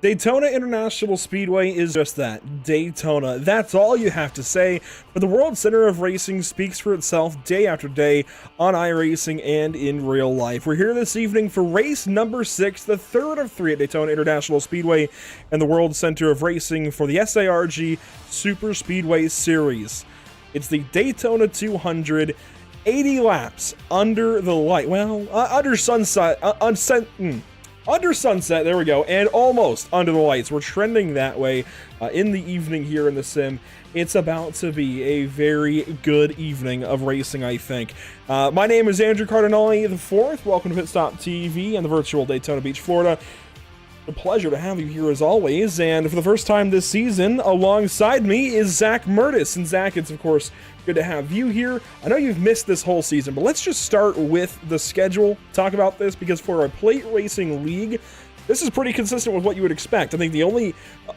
Daytona International Speedway is just that, Daytona. That's all you have to say, but the World Center of Racing speaks for itself day after day on iRacing and in real life. We're here this evening for race number 6, the third of 3 at Daytona International Speedway and the World Center of Racing for the SARG Superspeedway Series. It's the Daytona 200, 80 laps under the light, under sunset, under sunset, there we go, and almost under the lights. We're trending that way in the evening here in the sim. It's about to be a very good evening of racing, I think. My name is Andrew Cardinale IV. Welcome to Pit Stop TV and the virtual Daytona Beach, Florida. A pleasure to have you here as always, and for the first time this season, alongside me is Zach Murtis. And Zach, it's of course good to have you here. I know you've missed this whole season, but let's just start with the schedule, talk about this, because for a plate racing league, this is pretty consistent with what you would expect. I think the only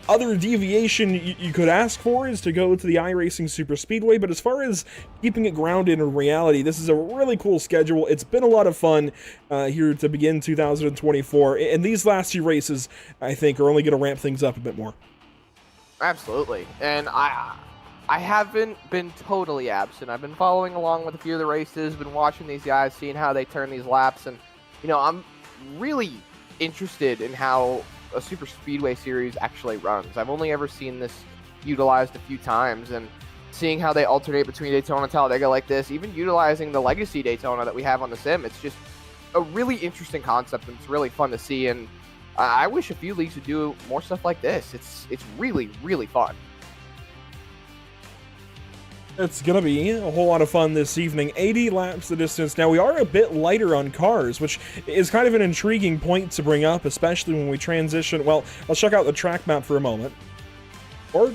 other deviation you could ask for is to go to the iRacing Superspeedway, but as far as keeping it grounded in reality, this is a really cool schedule. It's been a lot of fun here to begin 2024, and these last 2 races, I think, are only going to ramp things up a bit more. Absolutely, and I haven't been totally absent. I've been following along with a few of the races, been watching these guys, seeing how they turn these laps, and, you know, I'm really interested in how a super speedway series actually runs. I've only ever seen this utilized a few times, and seeing how they alternate between Daytona and Talladega like this, even utilizing the legacy Daytona that we have on the sim, it's just a really interesting concept, and it's really fun to see. And I wish a few leagues would do more stuff like this. It's really, really fun. It's going to be a whole lot of fun this evening. 80 laps the distance. Now, we are a bit lighter on cars, which is kind of an intriguing point to bring up, especially when we transition. Well, let's check out the track map for a moment. Or,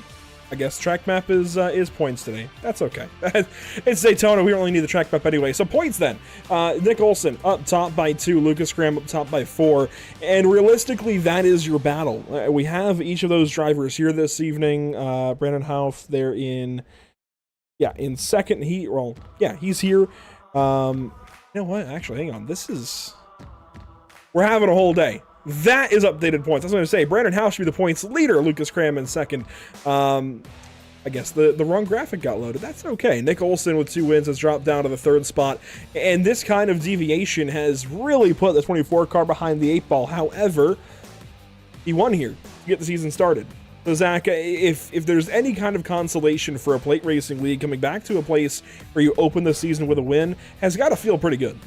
I guess track map is points today. That's okay. It's Daytona. We don't really need the track map anyway. So points then. Nick Olson up top by 2. Lucas Graham up top by 4. And realistically, that is your battle. We have each of those drivers here this evening. Brandon Houff, they're in second. He's here. You know what? Actually, hang on. We're having a whole day. That is updated points. I was going to say, Brandon Houff should be the points leader. Lucas Graham in second. I guess the wrong graphic got loaded. That's okay. Nick Olson with 2 wins has dropped down to the 3rd spot. And this kind of deviation has really put the 24 car behind the 8 ball. However, he won here to get the season started. So Zach, if there's any kind of consolation for a plate racing league, coming back to a place where you open the season with a win has got to feel pretty good.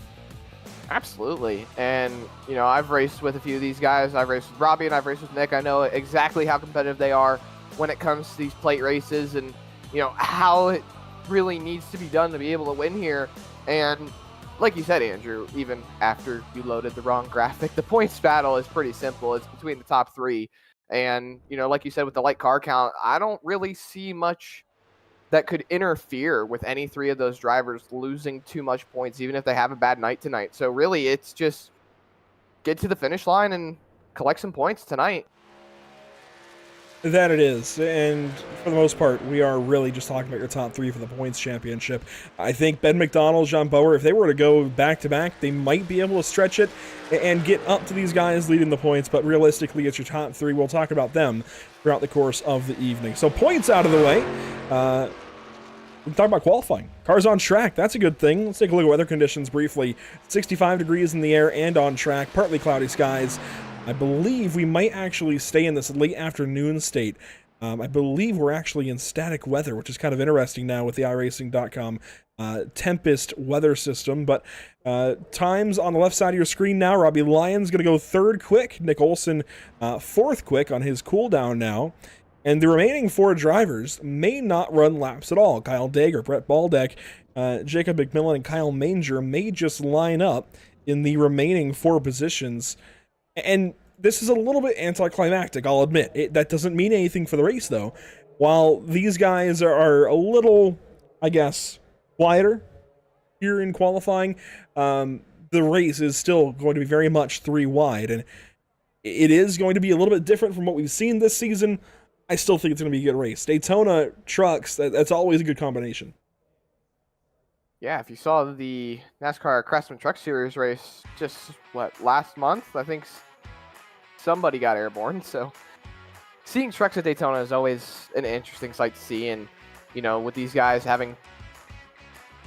Absolutely. And, you know, I've raced with a few of these guys. I've raced with Robbie and I've raced with Nick. I know exactly how competitive they are when it comes to these plate races, and, you know, how it really needs to be done to be able to win here. And like you said, Andrew, even after you loaded the wrong graphic, the points battle is pretty simple. It's between the top 3. And, you know, like you said, with the light car count, I don't really see much that could interfere with any 3 of those drivers losing too much points, even if they have a bad night tonight. So really, it's just get to the finish line and collect some points tonight. That it is, and for the most part, we are really just talking about your top 3 for the points championship. I think Ben McDonald, John Bower, if they were to go back-to-back, they might be able to stretch it and get up to these guys leading the points, but realistically, it's your top 3. We'll talk about them throughout the course of the evening. So points out of the way. We can talk about qualifying. Cars on track, that's a good thing. Let's take a look at weather conditions briefly. 65 degrees in the air and on track, partly cloudy skies. I believe we might actually stay in this late afternoon state. I believe we're actually in static weather, which is kind of interesting now with the iRacing.com Tempest weather system. But times on the left side of your screen now. Robbie Lyon's going to go 3rd quick. Nick Olson 4th quick on his cooldown now. And the remaining 4 drivers may not run laps at all. Kyle Dagger, Brett Baldeck, Jacob McMillan, and Kyle Manger may just line up in the remaining 4 positions. And this is a little bit anticlimactic, I'll admit. That doesn't mean anything for the race, though. While these guys are a little, I guess, quieter here in qualifying, the race is still going to be very much 3 wide. And it is going to be a little bit different from what we've seen this season. I still think it's going to be a good race. Daytona trucks, that's always a good combination. Yeah, if you saw the NASCAR Craftsman Truck Series race just, last month, I think somebody got airborne. So seeing trucks at Daytona is always an interesting sight to see. And, you know, with these guys having,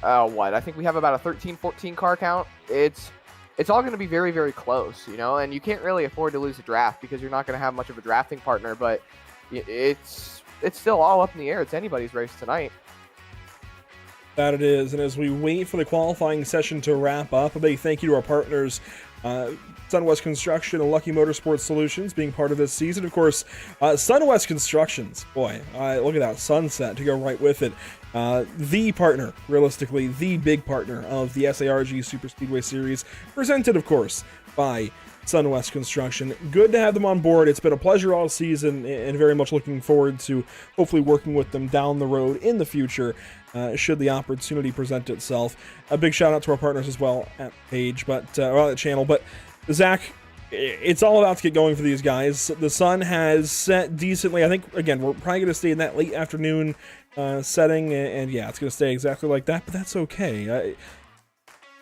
I think we have about a 13, 14 car count. It's all going to be very, very close, you know, and you can't really afford to lose a draft because you're not going to have much of a drafting partner, but it's still all up in the air. It's anybody's race tonight. That it is. And as we wait for the qualifying session to wrap up, a big thank you to our partners, SunWest Construction and Lucky Motorsports Solutions, being part of this season. Of course, SunWest Constructions, boy, look at that sunset to go right with it. The partner, realistically, the big partner of the SARG Superspeedway Series, presented, of course, by SunWest Construction. Good to have them on board. It's been a pleasure all season, and very much looking forward to hopefully working with them down the road in the future, should the opportunity present itself. A big shout out to our partners as well at Page, but at the channel. But Zach, it's all about to get going for these guys. The sun has set decently. I think, again, we're probably going to stay in that late afternoon setting, and yeah, it's going to stay exactly like that, but that's okay.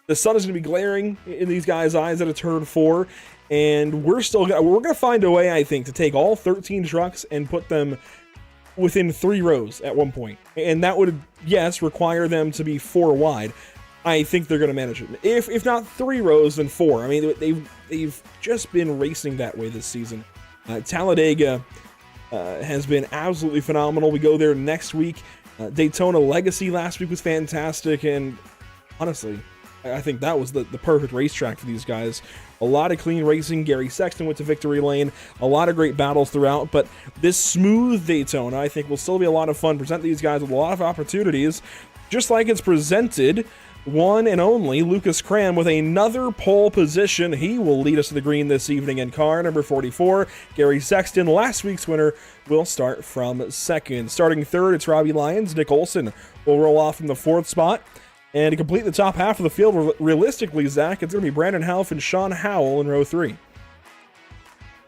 The sun is going to be glaring in these guys' eyes at a turn 4, and we're going to find a way, I think, to take all 13 trucks and put them within 3 rows at one point. And that would, yes, require them to be 4 wide. I think they're going to manage it. If not 3 rows, then 4. I mean, they've just been racing that way this season. Talladega has been absolutely phenomenal. We go there next week. Daytona Legacy last week was fantastic, and honestly, I think that was the perfect racetrack for these guys. A lot of clean racing. Gary Sexton went to victory lane. A lot of great battles throughout. But this smooth Daytona, I think, will still be a lot of fun. Present these guys with a lot of opportunities. Just like it's presented one and only Lucas Cram with another pole position. He will lead us to the green this evening in car number 44. Gary Sexton, last week's winner, will start from second. Starting third, it's Robbie Lyons. Nick Olson will roll off from the 4th spot. And to complete the top half of the field, realistically, Zach, it's going to be Brandon Half and Sean Howell in row 3.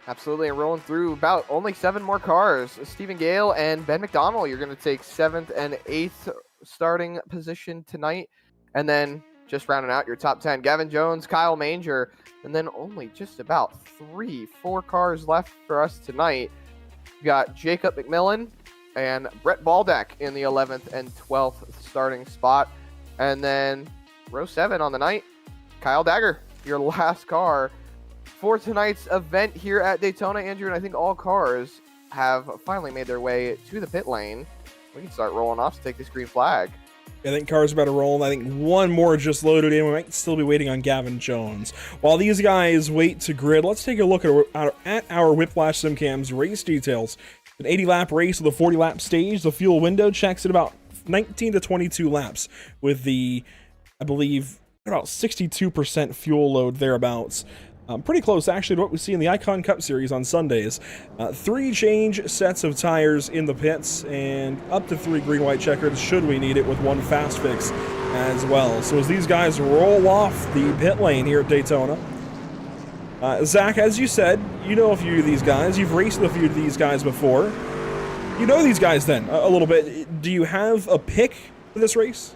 Absolutely, and rolling through about only 7 more cars. Stephen Gale and Ben McDonald, you're going to take 7th and 8th starting position tonight. And then just rounding out your top 10, Gavin Jones, Kyle Manger, and then only just about 4 cars left for us tonight. We've got Jacob McMillan and Brett Baldeck in the 11th and 12th starting spot. And then row 7 on the night, Kyle Dagger, your last car for tonight's event here at Daytona, Andrew. And I think all cars have finally made their way to the pit lane. We can start rolling off to take this green flag. I think cars are about to roll. I think one more just loaded in. We might still be waiting on Gavin Jones. While these guys wait to grid, let's take a look at our Whiplash SimCams race details. An 80-lap race with a 40-lap stage. The fuel window checks at about 19 to 22 laps with the, I believe, about 62% fuel load thereabouts. Pretty close, actually, to what we see in the Icon Cup Series on Sundays. 3 change sets of tires in the pits, and up to 3 green-white checkers should we need it, with 1 fast fix as well. So as these guys roll off the pit lane here at Daytona, Zach, as you said, you know a few of these guys. You've raced with a few of these guys before. You know these guys then a little bit. Do you have a pick for this race?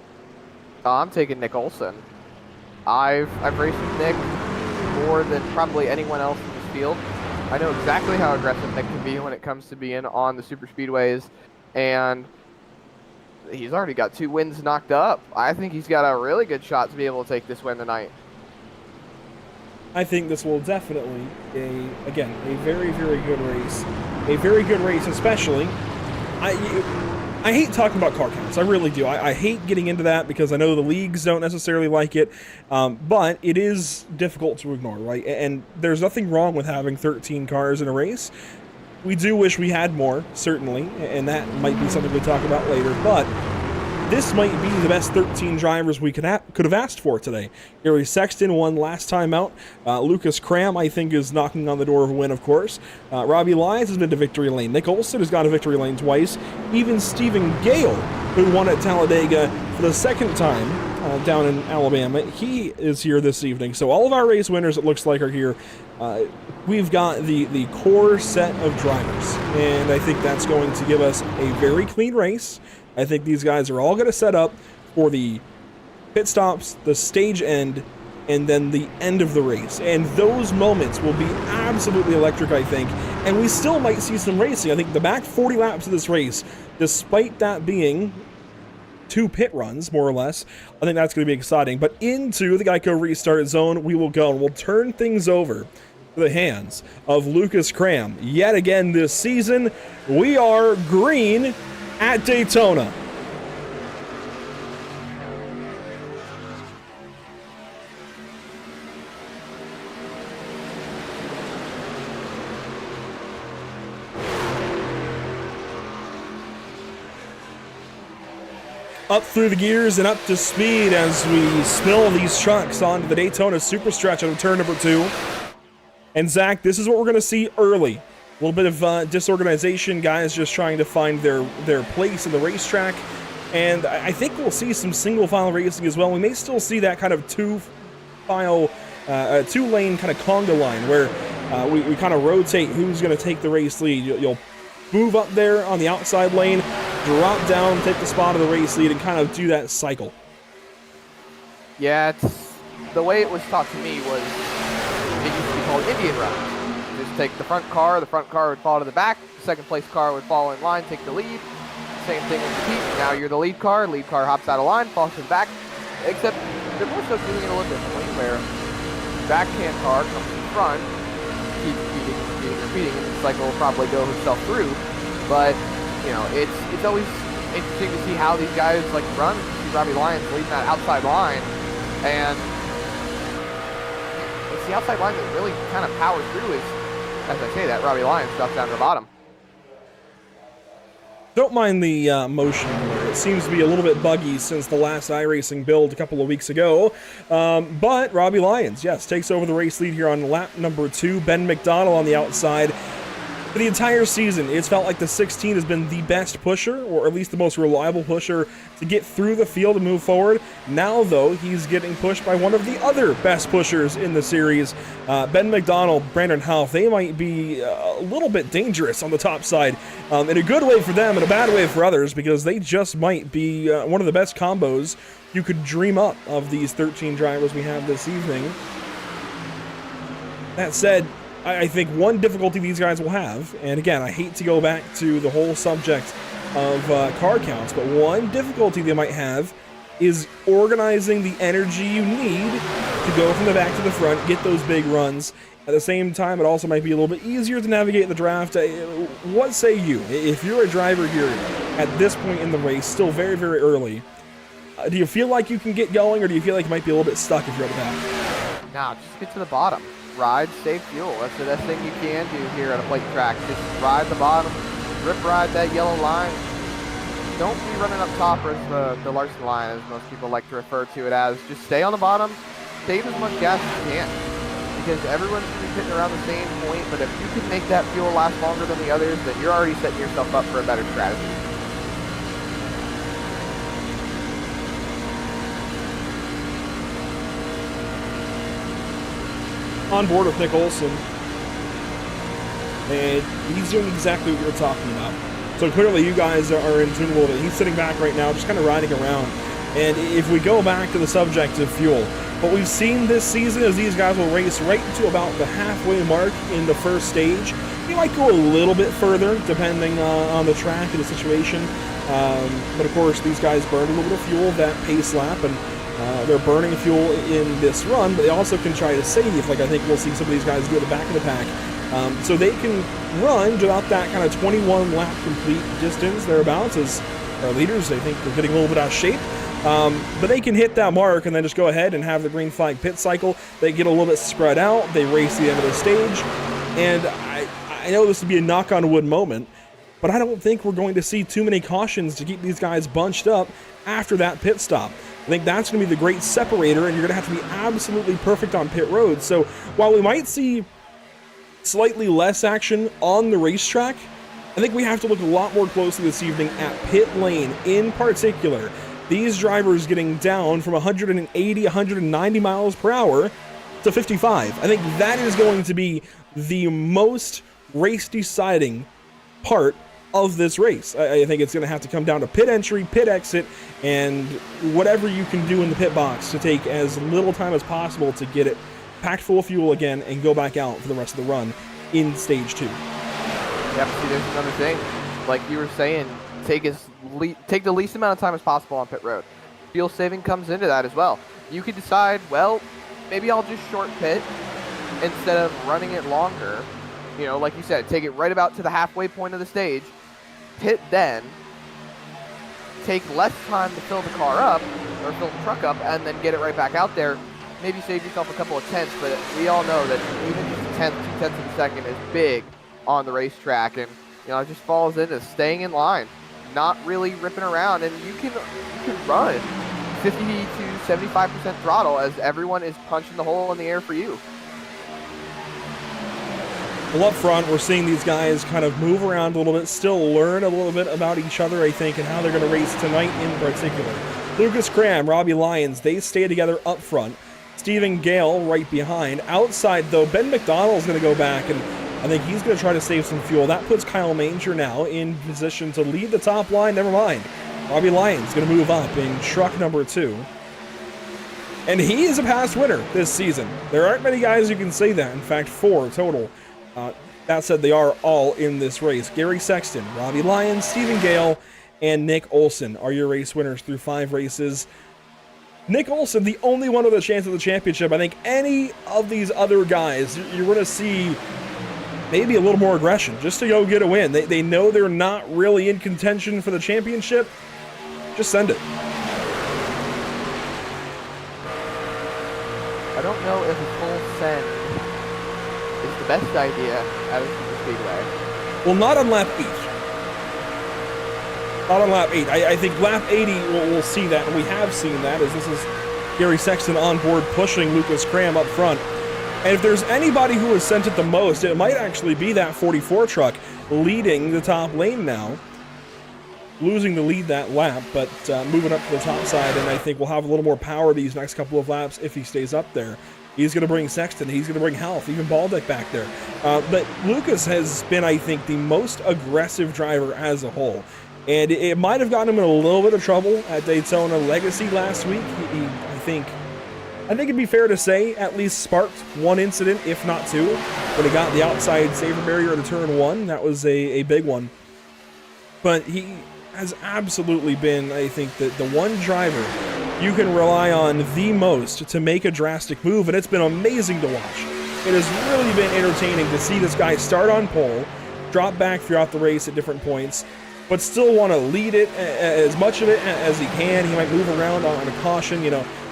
I'm taking Nick Olson. I've raced with Nick more than probably anyone else in this field. I know exactly how aggressive Nick can be when it comes to being on the Superspeedways, and he's already got 2 wins knocked up. I think he's got a really good shot to be able to take this win tonight. I think this will definitely be, again, a very, very good race. A very good race, especially. I hate talking about car counts. I really do. I hate getting into that because I know the leagues don't necessarily like it, but it is difficult to ignore, right? And there's nothing wrong with having 13 cars in a race. We do wish we had more, certainly, and that might be something we'll talk about later, but this might be the best 13 drivers we could have asked for today. Gary Sexton won last time out. Lucas Cram, I think, is knocking on the door of a win, of course. Robbie Lyons has been to victory lane. Nick Olson has gone to victory lane twice. Even Stephen Gale, who won at Talladega for the 2nd time down in Alabama, he is here this evening. So all of our race winners, it looks like, are here. We've got the core set of drivers, and I think that's going to give us a very clean race. I think these guys are all going to set up for the pit stops, the stage end, and then the end of the race. And those moments will be absolutely electric, I think. And we still might see some racing. I think the back 40 laps of this race, despite that being 2 pit runs, more or less, I think that's going to be exciting. But into the Geico restart zone we will go, and we'll turn things over to the hands of Lucas Cram. Yet again this season, we are green at Daytona. Up through the gears and up to speed as we spill these trucks onto the Daytona super stretch out of turn number 2. And Zach, this is what we're going to see early. A little bit of disorganization, guys just trying to find their place in the racetrack. And I think we'll see some single file racing as well. We may still see that kind of two-lane kind of conga line where we kind of rotate who's going to take the race lead. You'll move up there on the outside lane, drop down, take the spot of the race lead, and kind of do that cycle. Yeah, the way it was taught to me was it used to be called Indian runs. Just take the front car would fall to the back, the second place car would fall in line, take the lead. Same thing with the heat. Now you're the lead car hops out of line, falls to the back. Except they're more so doing it a little differently, where the backhand car comes in front, keeps repeating, and the cycle will probably go himself through. But you know, it's always interesting to see how these guys like run. See Robbie Lyons leading that outside line, and it's the outside line that really kind of powers through. Is, as I say that, Robbie Lyons drops down to the bottom. Don't mind the motion where it seems to be a little bit buggy since the last iRacing build a couple of weeks ago. But Robbie Lyons, yes, takes over the race lead here on lap number 2. Ben McDonald on the outside. For the entire season, it's felt like the 16 has been the best pusher, or at least the most reliable pusher, to get through the field and move forward. Now, though, he's getting pushed by one of the other best pushers in the series. Ben McDonald, Brandon Houff, they might be a little bit dangerous on the top side, in a good way for them and a bad way for others, because they just might be one of the best combos you could dream up of these 13 drivers we have this evening. That said, I think one difficulty these guys will have, and again, I hate to go back to the whole subject of car counts, but one difficulty they might have is organizing the energy you need to go from the back to the front, get those big runs. At the same time, it also might be a little bit easier to navigate the draft. What say you? If you're a driver here at this point in the race, still very, very early, do you feel like you can get going, or do you feel like you might be a little bit stuck if you're at the back? Nah, just get to the bottom. Ride, save fuel. That's the best thing you can do here at a plate track. Just ride the bottom, rip ride that yellow line. Don't be running up top as the Larson line, as most people like to refer to it as. Just stay on the bottom, save as much gas as you can, because everyone's going to be hitting around the same point, but if you can make that fuel last longer than the others, then you're already setting yourself up for a better strategy. On board with Nick Olson, and he's doing exactly what you're talking about. So clearly you guys are in tune a little bit. He's sitting back right now, just kind of riding around. And if we go back to the subject of fuel, what we've seen this season is these guys will race right to about the halfway mark in the first stage. They might go a little bit further, depending on the track and the situation. But of course, these guys burn a little bit of fuel that pace lap, and they're burning fuel in this run, but they also can try to save, like I think we'll see some of these guys do at the back of the pack. So they can run without that kind of 21 lap complete distance thereabouts as our leaders. They think they're getting a little bit out of shape. But they can hit that mark and then just go ahead and have the green flag pit cycle. They get a little bit spread out. They race the end of the stage. And I know this would be a knock on wood moment, but I don't think we're going to see too many cautions to keep these guys bunched up after that pit stop. I think that's going to be the great separator, and you're going to have to be absolutely perfect on pit road. So while we might see slightly less action on the racetrack, I think we have to look a lot more closely this evening at pit lane in particular. These drivers getting down from 180, 190 miles per hour to 55. I think that is going to be the most race deciding part of this race. I think it's going to have to come down to pit entry, pit exit, and whatever you can do in the pit box to take as little time as possible to get it packed full of fuel again and go back out for the rest of the run in stage 2. Yeah, but see, there's another thing. Like you were saying, take the least amount of time as possible on pit road. Fuel saving comes into that as well. You could decide, well, maybe I'll just short pit instead of running it longer. You know, like you said, take it right about to the halfway point of the stage, pit then, take less time to fill the car up, or fill the truck up, and then get it right back out there. Maybe save yourself a couple of tenths, but we all know that even just a tenth, 2 tenths of a second is big on the racetrack, and you know, it just falls into staying in line, not really ripping around, and you can run 50 to 75% throttle as everyone is punching the hole in the air for you. Well, up front, we're seeing these guys kind of move around a little bit, still learn a little bit about each other, I think, and how they're going to race tonight in particular. Lucas Graham, Robbie Lyons, they stay together up front. Stephen Gale right behind. Outside, though, Ben McDonald's going to go back, and I think he's going to try to save some fuel. That puts Kyle Manger now in position to lead the top line. Never mind. Robbie Lyons going to move up in truck number 2. And he is a past winner this season. There aren't many guys who can say that. In fact, 4 total. That said, they are all in this race. Gary Sexton, Robbie Lyons, Stephen Gale, and Nick Olson are your race winners through 5 races. Nick Olson, the only one with a chance at the championship. I think any of these other guys, you're going to see maybe a little more aggression just to go get a win. They know they're not really in contention for the championship. Just send it. I don't know if a full send is the best idea at a Superspeedway. Well, not on lap 8. Not on lap 8. I think lap 80 we'll see that, and we have seen that, as this is Gary Sexton on board pushing Lucas Graham up front. And if there's anybody who has sent it the most, it might actually be that 44 truck leading the top lane now. Losing the lead that lap, but moving up to the top side, and I think we'll have a little more power these next couple of laps if he stays up there. He's going to bring Sexton, he's going to bring Health, even Baldick back there. But Lucas has been, I think, the most aggressive driver as a whole. And it might have gotten him in a little bit of trouble at Daytona Legacy last week. I think it'd be fair to say at least sparked one incident, if not 2, when he got the outside safer barrier to turn 1. That was a big one. But he has absolutely been, I think, the one driver you can rely on the most to make a drastic move, and it's been amazing to watch. It has really been entertaining to see this guy start on pole, drop back throughout the race at different points, but still want to lead it, as much of it as he can. He might move around on a caution,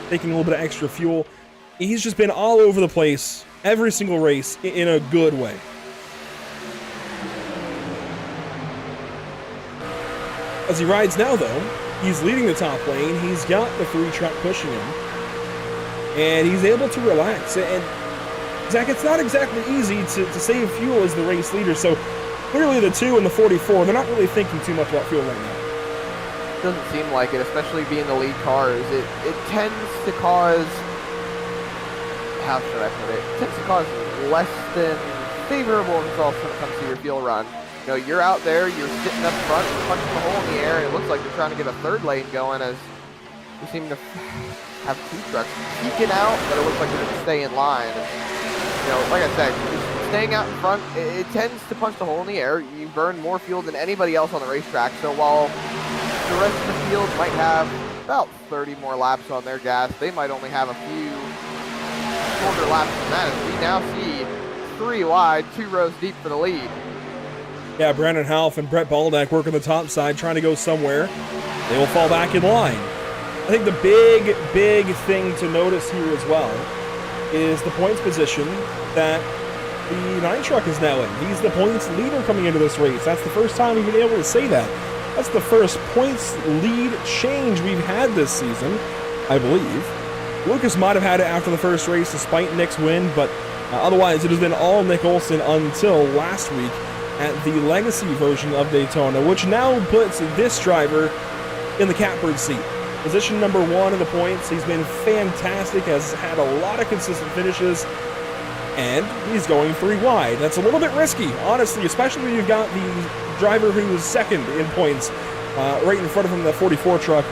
taking a little bit of extra fuel. He's just been all over the place every single race in a good way. As he rides now, though, he's leading the top lane. He's got the 3 truck pushing him, and he's able to relax. And Zach, it's not exactly easy to save fuel as the race leader, so clearly the 2 and the 44, they're not really thinking too much about fuel right now. Doesn't seem like it, especially being the lead cars. It tends to cause, how should I put it? It tends to cause less than favorable results when it comes to your fuel run. You're out there, you're sitting up front, punching the hole in the air, and it looks like you're trying to get a 3rd lane going, as we seem to have 2 trucks peeking out, but it looks like they're going to stay in line. And, like I said, just staying out in front, it tends to punch the hole in the air. You burn more fuel than anybody else on the racetrack, so while the rest of the field might have about 30 more laps on their gas, they might only have a few shorter laps than that, as we now see 3 wide, 2 rows deep for the lead. Yeah, Brandon Half and Brett Baldack working the top side, trying to go somewhere. They will fall back in line. I think the big thing to notice here as well is the points position that the 9 truck is now in. He's the points leader coming into this race. That's the first time we've been able to say that. That's the first points lead change we've had this season, I believe. Lucas might have had it after the first race despite Nick's win, but otherwise it has been all Nick Olson until last week at the Legacy version of Daytona, which now puts this driver in the catbird seat. Position number 1 in the points. He's been fantastic, has had a lot of consistent finishes, And he's going 3 wide. That's a little bit risky, honestly, especially when you've got the driver who is second in points right in front of him in the 44 truck.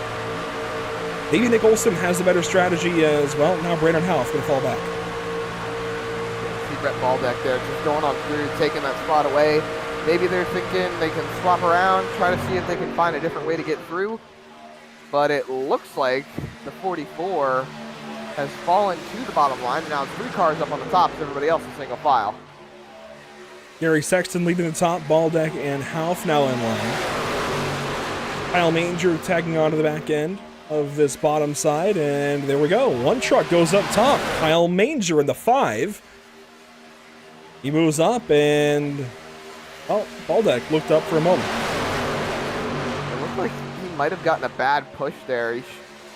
Maybe Nick Olson has the better strategy as well. Now Brandon Houff going to fall back. See Brett Baldeck there just going on through, taking that spot away. Maybe they're thinking they can swap around, try to see if they can find a different way to get through. But it looks like the 44 has fallen to the bottom line. Now 3 cars up on the top, so everybody else is single file. Gary Sexton leading the top, Baldeck and Houff now in line. Kyle Manger tagging onto the back end of this bottom side, and there we go. 1 truck goes up top. Kyle Manger in the 5. He moves up, and well, Baldeck looked up for a moment. It looked like he might have gotten a bad push there. He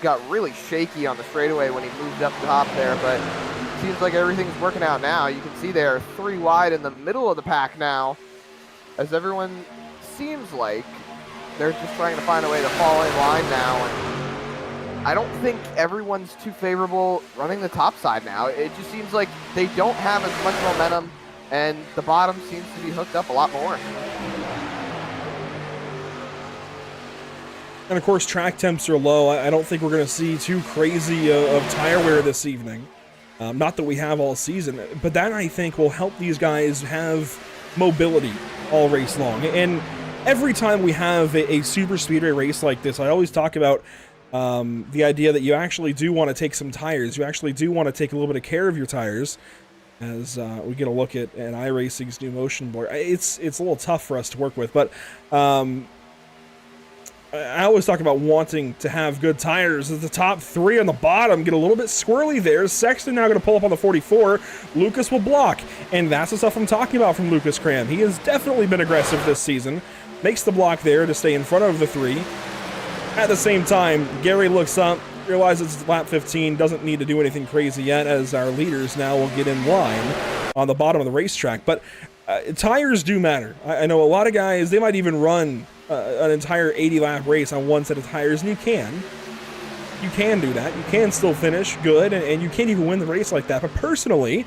got really shaky on the straightaway when he moved up top there, but it seems like everything's working out now. You can see they're 3 wide in the middle of the pack now, as everyone seems like they're just trying to find a way to fall in line now. And I don't think everyone's too favorable running the top side now. It just seems like they don't have as much momentum, and the bottom seems to be hooked up a lot more. And of course, track temps are low. I don't think we're going to see too crazy of tire wear this evening. Not that we have all season, but that I think will help these guys have mobility all race long. And every time we have a super speedway race like this, I always talk about the idea that you actually do want to take some tires. You actually do want to take a little bit of care of your tires. As we get a look at iRacing's new motion board, it's a little tough for us to work with, but I always talk about wanting to have good tires. As the top 3 on the bottom get a little bit squirrely there. Sexton now going to pull up on the 44. Lucas will block, and that's the stuff I'm talking about from Lucas Cram. He has definitely been aggressive this season. Makes the block there to stay in front of the 3. At the same time, Gary looks up, realizes it's lap 15, doesn't need to do anything crazy yet, as our leaders now will get in line on the bottom of the racetrack. But tires do matter. I know a lot of guys, they might even run an entire 80-lap race on one set of tires, and you can do that. You can still finish good, and you can't even win the race like that. But personally,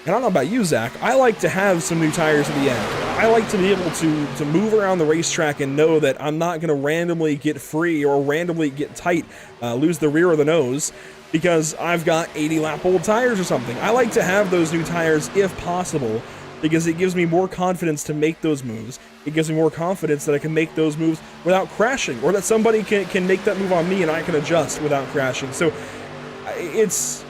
and I don't know about you, Zach, I like to have some new tires at the end. I like to be able to move around the racetrack and know that I'm not going to randomly get free or randomly get tight, lose the rear or the nose, because I've got 80-lap old tires or something. I like to have those new tires if possible, because it gives me more confidence to make those moves. It gives me more confidence that I can make those moves without crashing, or that somebody can make that move on me and I can adjust without crashing. So it's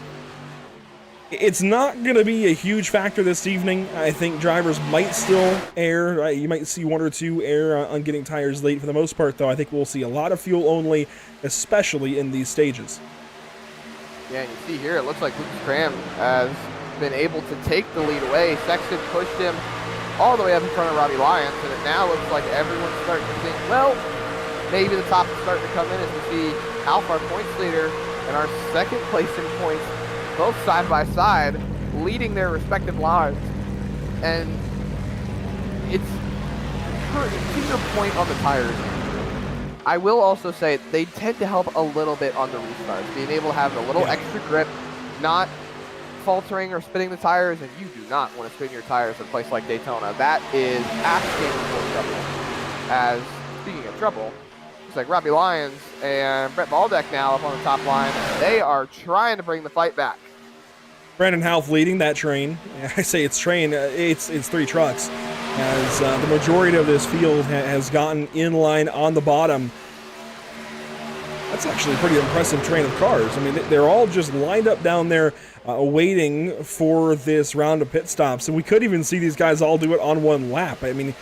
not going to be a huge factor this evening. I think drivers might still err. You might see 1 or 2 err on getting tires late. For the most part, though, I think we'll see a lot of fuel only, especially in these stages. Yeah, and you see here, it looks like Lucas Cram has been able to take the lead away. Sexton pushed him all the way up in front of Robbie Lyons, and it now looks like everyone's starting to think, well, maybe the top is starting to come in as we see Alpha, our points leader, and our second place in points, both side by side, leading their respective lines. And it's to your point on the tires. I will also say they tend to help a little bit on the restarts, being able to have a little extra grip, not faltering or spinning the tires, and you do not want to spin your tires at a place like Daytona. That is asking for trouble. As, speaking of trouble, it's like Robbie Lyons and Brett Baldeck now up on the top line. They are trying to bring the fight back. Brandon Houff leading that train. I say it's train, it's 3 trucks, as the majority of this field has gotten in line on the bottom. That's actually a pretty impressive train of cars. I mean, they're all just lined up down there waiting for this round of pit stops. And we could even see these guys all do it on one lap. I mean,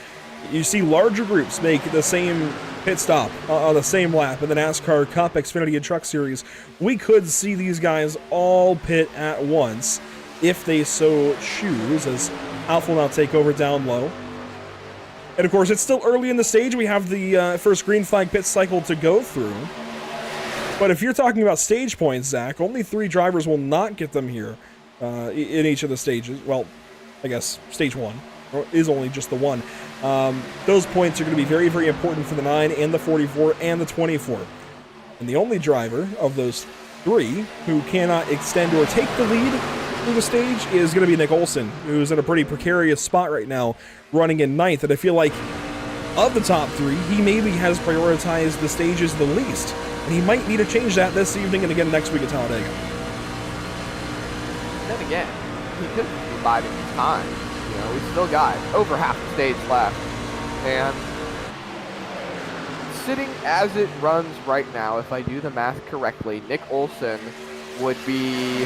you see larger groups make the same pit stop on the same lap in the NASCAR Cup, Xfinity, and Truck Series. We could see these guys all pit at once if they so choose, as Alf will now take over down low. And of course, it's still early in the stage. We have the first green flag pit cycle to go through. But if you're talking about stage points, Zach, only 3 drivers will not get them here in each of the stages. Well, I guess stage 1 is only just the 1. Those points are going to be very, very important for the 9 and the 44 and the 24. And the only driver of those 3 who cannot extend or take the lead through the stage is going to be Nick Olson, who's in a pretty precarious spot right now, running in ninth. And I feel like of the top three, he maybe has prioritized the stages the least. And he might need to change that this evening and again next week at Talladega. Then again, he could be biding his time. You know, we've still got over half the stage left. And sitting as it runs right now, if I do the math correctly, Nick Olson would be,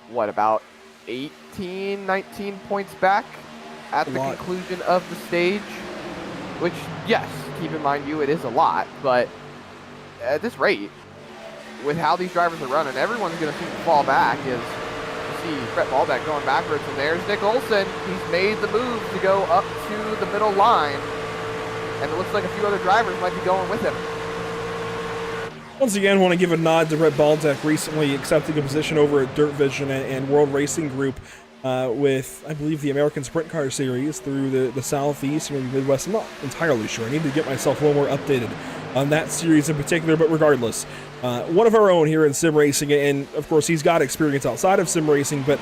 what, about 18, 19 points back at the conclusion of the stage? Which, yes, keep in mind it is a lot, but at this rate, with how these drivers are running, everyone's going to seem to fall back. As you see Brett Baldeck going backwards, and there's Nick Olson. He's made the move to go up to the middle line, and it looks like a few other drivers might be going with him. Once again, want to give a nod to Brett Baldeck recently accepting a position over at Dirt Vision and World Racing Group with, I believe, the American Sprint Car Series through the Southeast and maybe Midwest. I'm not entirely sure. I need to get myself a little more updated on that series in particular, but regardless, one of our own here in sim racing, and of course he's got experience outside of sim racing, but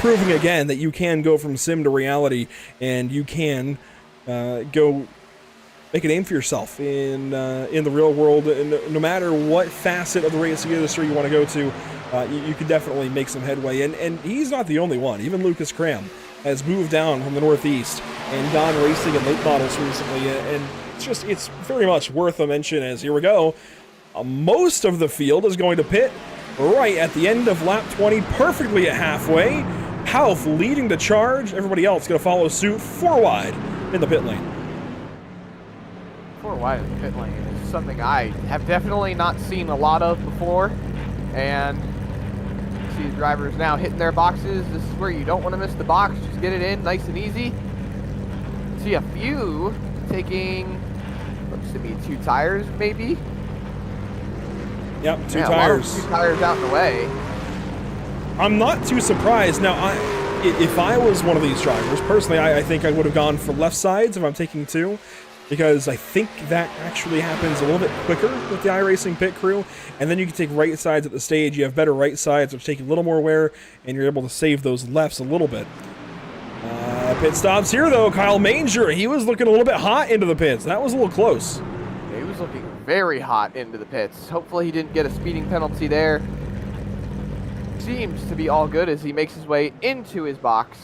proving again that you can go from sim to reality, and you can go make a name for yourself in the real world, and no matter what facet of the racing industry you want to go to, you can definitely make some headway. And he's not the only one. Even Lucas Cram has moved down from the Northeast and gone racing in late models recently, and it's very much worth a mention. As here we go, most of the field is going to pit right at the end of lap 20, perfectly at halfway. Half leading the charge. Everybody else going to follow suit, 4 wide in the pit lane. 4 wide in the pit lane is something I have definitely not seen a lot of before, and see the drivers now hitting their boxes. This is where you don't want to miss the box. Just get it in nice and easy. See a few taking, looks to be 2 tires maybe. Yep, 2 tires. 2 tires out in the way. I'm not too surprised. Now, if I was one of these drivers, personally, I think I would have gone for left sides if I'm taking 2. Because I think that actually happens a little bit quicker with the iRacing pit crew, and then you can take right sides at the stage. You have better right sides, which take a little more wear, and you're able to save those lefts a little bit. Pit stops here, though. Kyle Manger, he was looking a little bit hot into the pits. That was a little close. He was looking very hot into the pits. Hopefully he didn't get a speeding penalty there. Seems to be all good as he makes his way into his box,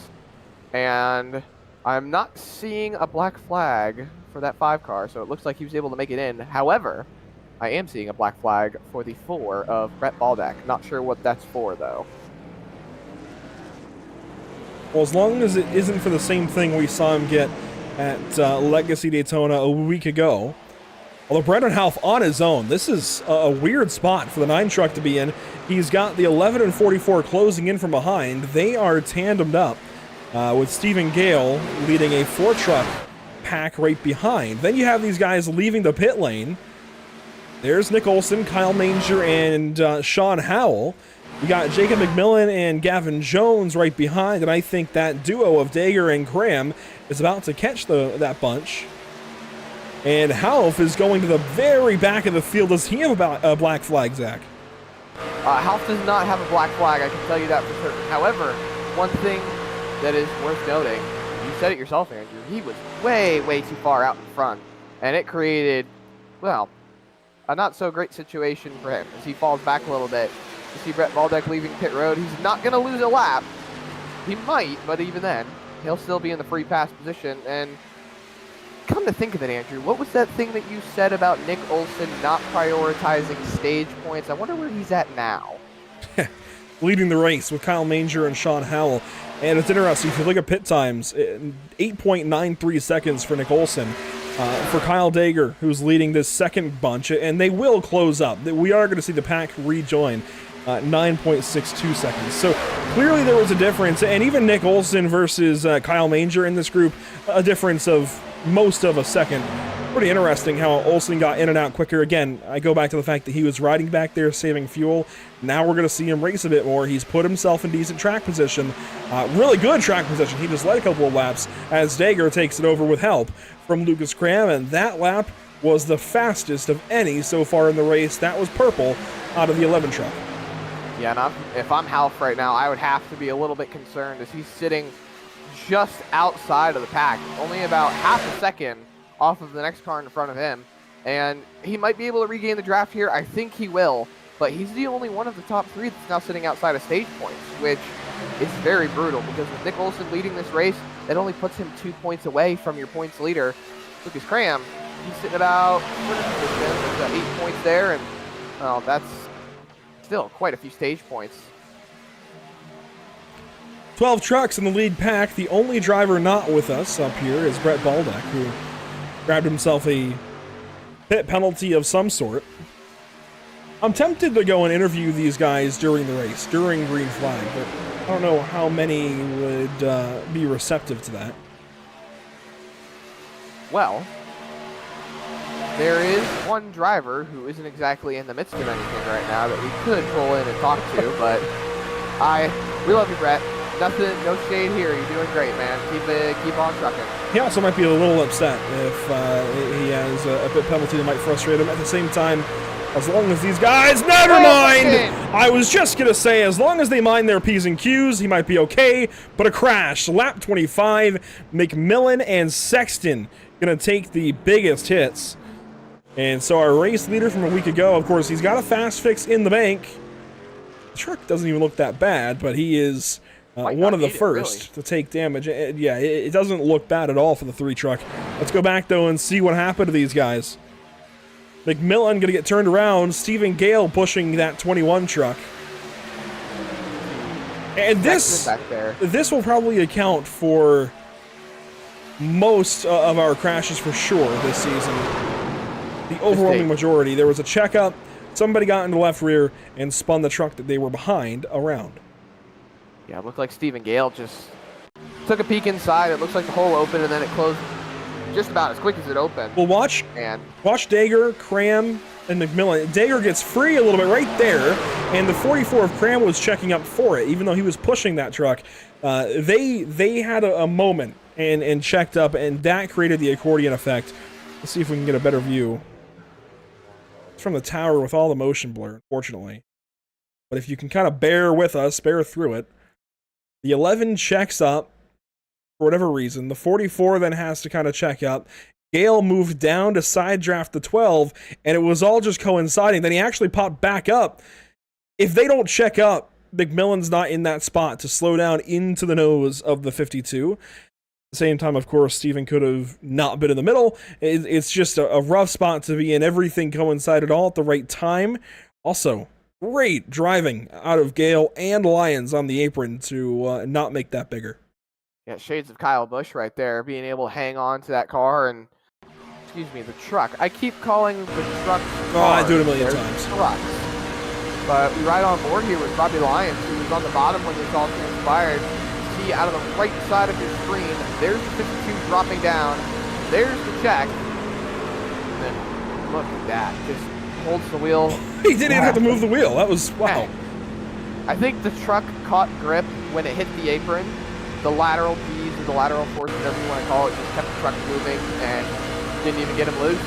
and I'm not seeing a black flag for that 5 car, so it looks like he was able to make it in. However, I am seeing a black flag for the 4 of Brett Baldeck. Not sure what that's for, though. Well, as long as it isn't for the same thing we saw him get at Legacy Daytona a week ago. Although Brendan Half on his own, this is a weird spot for the 9 truck to be in. He's got the 11 and 44 closing in from behind. They are tandemed up with Stephen Gale leading a 4 truck pack right behind. Then you have these guys leaving the pit lane. There's Nick Olson, Kyle Manger, and Sean Howell. You got Jacob McMillan and Gavin Jones right behind, and I think that duo of Dager and Graham is about to catch that bunch. And Half is going to the very back of the field. Does he have a black flag, Zach? Half does not have a black flag, I can tell you that for certain. However, one thing that is worth noting, you said it yourself, Andrew, he was way, way too far out in front, and it created, well, a not-so-great situation for him as he falls back a little bit. You see Brett Baldeck leaving pit road. He's not going to lose a lap. He might, but even then, he'll still be in the free pass position. And come to think of it, Andrew, what was that thing that you said about Nick Olson not prioritizing stage points? I wonder where he's at now. Leading the race with Kyle Manger and Sean Howell. And it's interesting, if you look at pit times, 8.93 seconds for Nick Olson. For Kyle Dager, who's leading this second bunch, and they will close up. We are going to see the pack rejoin 9.62 seconds. So clearly there was a difference, and even Nick Olson versus Kyle Manger in this group, a difference of most of a second. Pretty interesting how Olson got in and out quicker. Again, I go back to the fact that he was riding back there saving fuel. Now we're going to see him race a bit more. He's put himself in decent track position. Really good track position. He just led a couple of laps as Dager takes it over with help from Lucas Cram, and that lap was the fastest of any so far in the race. That was purple out of the 11 truck. Yeah, and if I'm Half right now, I would have to be a little bit concerned as he's sitting just outside of the pack, only about half a second off of the next car in front of him. And he might be able to regain the draft here. I think he will, but he's the only one of the top 3 that's now sitting outside of stage points, which is very brutal because with Nick Olson leading this race, that only puts him 2 points away from your points leader, Lucas Cram. He's sitting about 8 points there, and well, that's still quite a few stage points. 12 trucks in the lead pack. The only driver not with us up here is Brett Baldock, who grabbed himself a pit penalty of some sort. I'm tempted to go and interview these guys during the race, during green flag, but I don't know how many would be receptive to that. Well, there is one driver who isn't exactly in the midst of anything right now that we could pull in and talk to, but we love you, Brett. Nothing, no shade here. You're doing great, man. Keep on trucking. He also might be a little upset if he has a pit penalty that might frustrate him. At the same time, as long as these guys, never mind! I was just gonna say, as long as they mind their P's and Q's, he might be okay, but a crash. Lap 25, McMillan and Sexton gonna take the biggest hits. And so our race leader from a week ago, of course, he's got a fast fix in the bank. The truck doesn't even look that bad, but he is one of the first to take damage. Yeah, it doesn't look bad at all for the 3 truck. Let's go back, though, and see what happened to these guys. McMillan going to get turned around. Stephen Gale pushing that 21 truck. And this will probably account for most of our crashes for sure this season. The overwhelming majority. There was a checkup. Somebody got in the left rear and spun the truck that they were behind around. Yeah, it looked like Stephen Gale just took a peek inside. It looks like the hole opened, and then it closed just about as quick as it opened. Well, watch Dager, Cram, and McMillan. Dager gets free a little bit right there, and the 44 of Cram was checking up for it, even though he was pushing that truck. They had a moment and checked up, and that created the accordion effect. Let's see if we can get a better view. It's from the tower with all the motion blur, unfortunately. But if you can kind of bear with us, bear through it. The 11 checks up for whatever reason. The 44 then has to kind of check up. Gale moved down to side draft the 12, and it was all just coinciding. Then he actually popped back up. If they don't check up, McMillan's not in that spot to slow down into the nose of the 52. At the same time, of course, Steven could have not been in the middle. It's just a rough spot to be in. Everything coincided all at the right time. Also, great driving out of Gale and Lyons on the apron to not make that bigger. Yeah, shades of Kyle Busch right there, being able to hang on to that car and, the truck. I keep calling the truck cars. Oh, I do it a million times. Trucks. But we ride on board here with Robbie Lyons, who was on the bottom when this all transpired. See out of the right side of your screen, there's the 52 dropping down. There's the check. And then look at that. Just holds the wheel. He didn't even have to move the wheel. That was, wow. I think the truck caught grip when it hit the apron. The lateral P's or the lateral force, whatever you want to call it, just kept the truck moving and didn't even get him loose.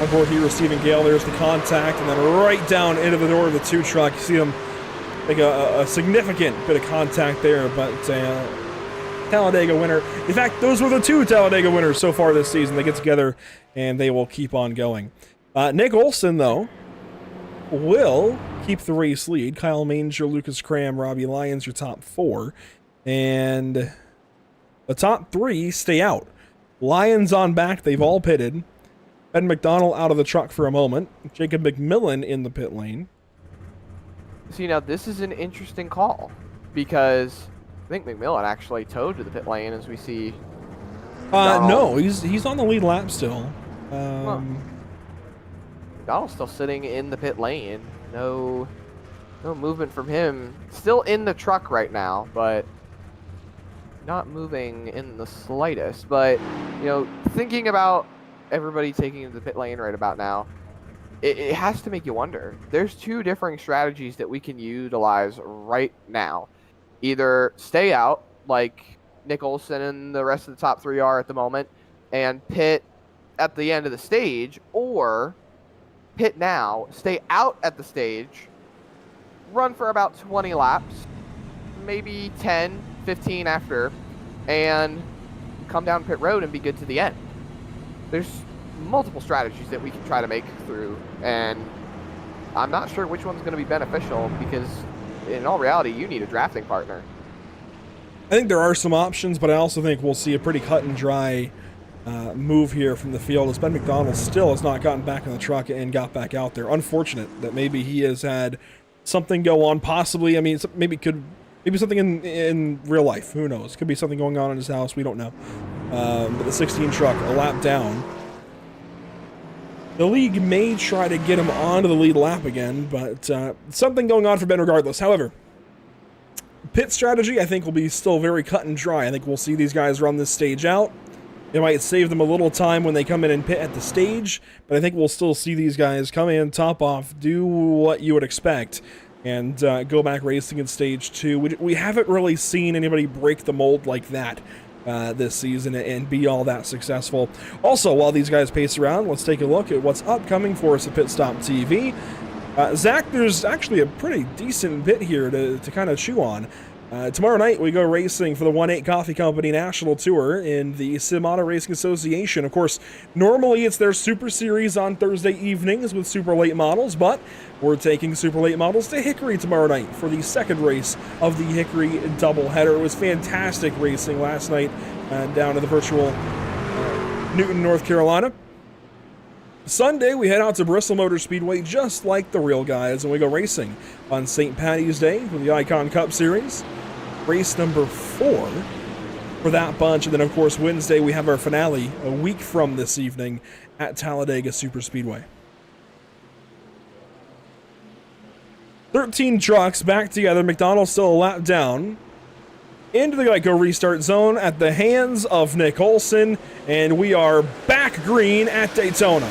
On board here with Stephen Gale, there's the contact, and then right down into the door of the 2 truck. You see him make a significant bit of contact there, but Talladega winner. In fact, those were the 2 Talladega winners so far this season. They get together, and they will keep on going. Nick Olson, though, will keep the race lead. Kyle Manger, Lucas Cram, Robbie Lyons, your top 4. And the top 3 stay out. Lyons on back. They've all pitted. Ben McDonald out of the truck for a moment. Jacob McMillan in the pit lane. See, now this is an interesting call because I think McMillan actually towed to the pit lane as we see. No, he's on the lead lap still. McDonald's still sitting in the pit lane. No movement from him. Still in the truck right now, but not moving in the slightest. But, thinking about everybody taking to the pit lane right about now, it has to make you wonder. There's 2 differing strategies that we can utilize right now. Either stay out, like Nick Olson and the rest of the top 3 are at the moment, and pit at the end of the stage, or pit now, stay out at the stage, run for about 20 laps, maybe 10, 15 after, and come down pit road and be good to the end. There's multiple strategies that we can try to make through, and I'm not sure which one's going to be beneficial, because in all reality, you need a drafting partner. I think there are some options, but I also think we'll see a pretty cut and dry move here from the field, as Ben McDonald still has not gotten back in the truck and got back out there. Unfortunate that maybe he has had something go on, possibly. I mean, maybe something in real life. Who knows? Could be something going on in his house. We don't know. But the 16 truck, a lap down. The league may try to get him onto the lead lap again, but something going on for Ben regardless. However, pit strategy, I think, will be still very cut and dry. I think we'll see these guys run this stage out. It might save them a little time when they come in and pit at the stage, but I think we'll still see these guys come in, top off, do what you would expect, and go back racing in stage 2. We haven't really seen anybody break the mold like that this season and be all that successful. Also, while these guys pace around, let's take a look at what's upcoming for us at Pit Stop TV. Zach, there's actually a pretty decent bit here to kind of chew on. Tomorrow night, we go racing for the 1-8 Coffee Company National Tour in the Sim Auto Racing Association. Of course, normally it's their Super Series on Thursday evenings with super late models, but we're taking super late models to Hickory tomorrow night for the second race of the Hickory doubleheader. It was fantastic racing last night down to the virtual Newton, North Carolina. Sunday, we head out to Bristol Motor Speedway just like the real guys, and we go racing on St. Patty's Day for the Icon Cup Series. Race number 4 for that bunch, and then, of course, Wednesday, we have our finale a week from this evening at Talladega Superspeedway. 13 trucks back together. McDonald still a lap down. Into the Geico restart zone at the hands of Nick Olson, and we are back green at Daytona.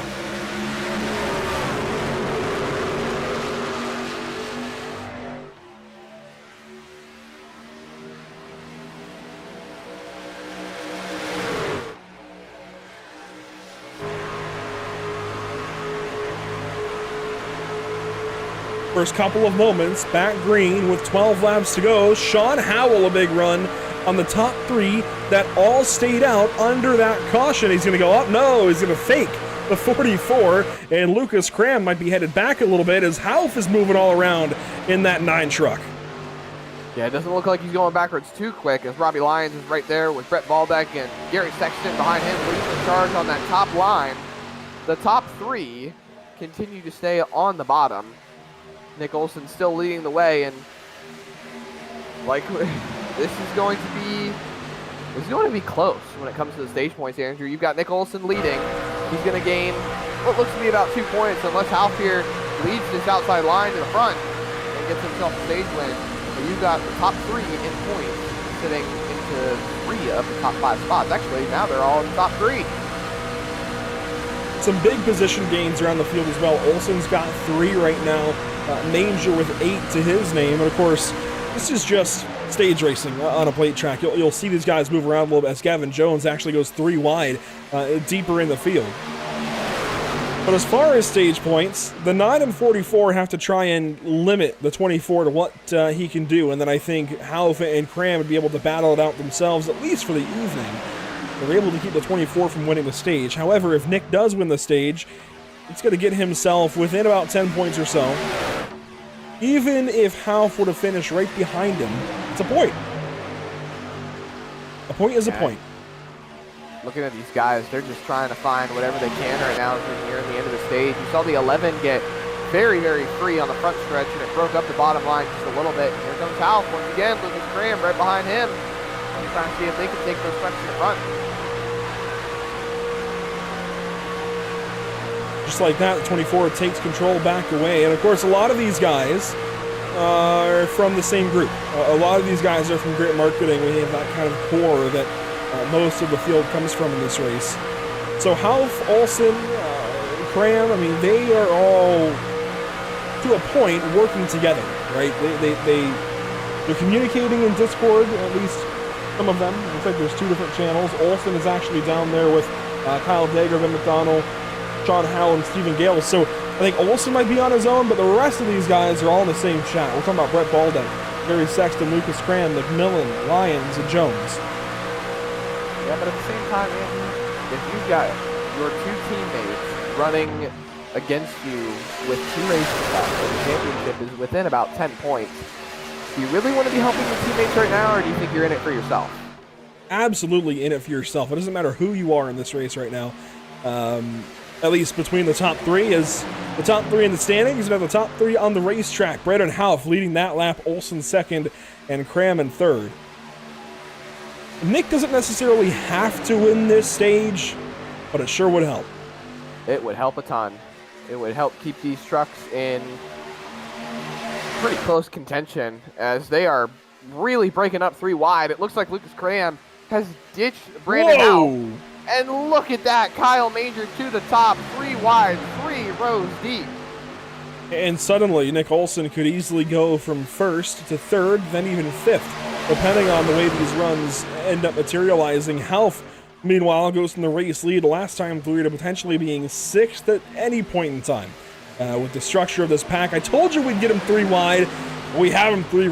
First couple of moments, back green with 12 laps to go. Sean Howell, a big run on the top 3 that all stayed out under that caution. He's going to go up. No, he's going to fake the 44, and Lucas Cram might be headed back a little bit as Hauf is moving all around in that 9 truck. Yeah, it doesn't look like he's going backwards too quick, as Robbie Lyons is right there with Brett Balbeck and Gary Sexton behind him, leading the charge on that top line. The top 3 continue to stay on the bottom. Nick Olson still leading the way, and like this is going to be close when it comes to the stage points, Andrew. You've got Nick Olson leading. He's going to gain what looks to be about 2 points unless Hauf here leads this outside line to the front and gets himself a stage win. But you've got the top 3 in points sitting into 3 of the top 5 spots. Actually, now they're all in the top 3. Some big position gains around the field as well. Olson's got 3 right now. Manger with 8 to his name. And of course, this is just stage racing on a plate track. You'll see these guys move around a little bit as Gavin Jones actually goes 3 wide deeper in the field. But as far as stage points, the 9 and 44 have to try and limit the 24 to what he can do. And then I think Hauf and Cram would be able to battle it out themselves, at least for the evening. They're able to keep the 24 from winning the stage. However, if Nick does win the stage, it's going to get himself within about 10 points or so. Even if Hauf were to finish right behind him, it's a point. A point is a point. Looking at these guys, they're just trying to find whatever they can right now as we're nearing the end of the stage. You saw the 11 get very, very free on the front stretch, and it broke up the bottom line just a little bit. Here comes Hauf once again. Lucas Graham right behind him. He's trying to see if they can take those trucks in the front. Just like that, the 24 takes control back away. And of course, a lot of these guys are from the same group. A lot of these guys are from Grit Marketing. We have that kind of core that most of the field comes from in this race. So Hauf, Olson, Cram, I mean, they are all, to a point, working together, right? They're communicating in Discord, at least some of them. It looks like there's 2 different channels. Olson is actually down there with Kyle Dager, Ben McDonald, Sean Howell, and Stephen Gale. So I think Olsen might be on his own, but the rest of these guys are all in the same chat. We're talking about Brett Baldock, Gary Sexton, Lucas Cram, McMillan, Lyons, and Jones. Yeah, but at the same time, Andy, if you've got your two teammates running against you with 2 races left, and the championship is within about 10 points, do you really want to be helping your teammates right now, or do you think you're in it for yourself? Absolutely in it for yourself. It doesn't matter who you are in this race right now. At least between the top 3, is the top 3 in the standings, and now the top 3 on the racetrack. Brandon Houff leading that lap, Olsen second, and Cram in third. Nick doesn't necessarily have to win this stage, but it sure would help. It would help a ton. It would help keep these trucks in pretty close contention, as they are really breaking up 3 wide. It looks like Lucas Cram has ditched Brandon Houff. And look at that, Kyle Manger to the top, 3 wide, 3 rows deep. And suddenly, Nick Olsen could easily go from first to third, then even fifth, depending on the way these runs end up materializing. Houff, meanwhile, goes from the race lead last time through to potentially being sixth at any point in time. With the structure of this pack, I told you we'd get him 3 wide. We have him 3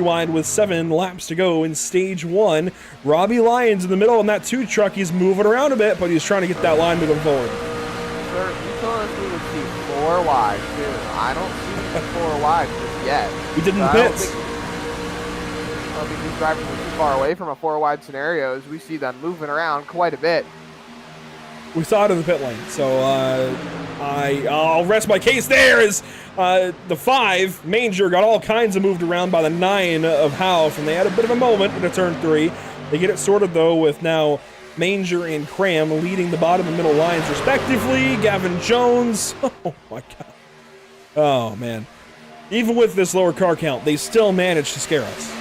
wide with 7 laps to go in stage 1. Robbie Lyons in the middle in that 2 truck. He's moving around a bit, but he's trying to get that line moving forward. Sir, you told us we would see 4 wide soon. I don't see 4 wide just yet. We did in the pits. I don't think these drivers are too far away from a 4 wide scenario, as we see them moving around quite a bit. We saw it in the pit lane, so I'll rest my case there. As the 5, Manger, got all kinds of moved around by the 9 of Houff, and they had a bit of a moment into turn 3. They get it sorted, though, with now Manger and Cram leading the bottom and middle lines, respectively. Gavin Jones. Oh, my God. Oh, man. Even with this lower car count, they still managed to scare us.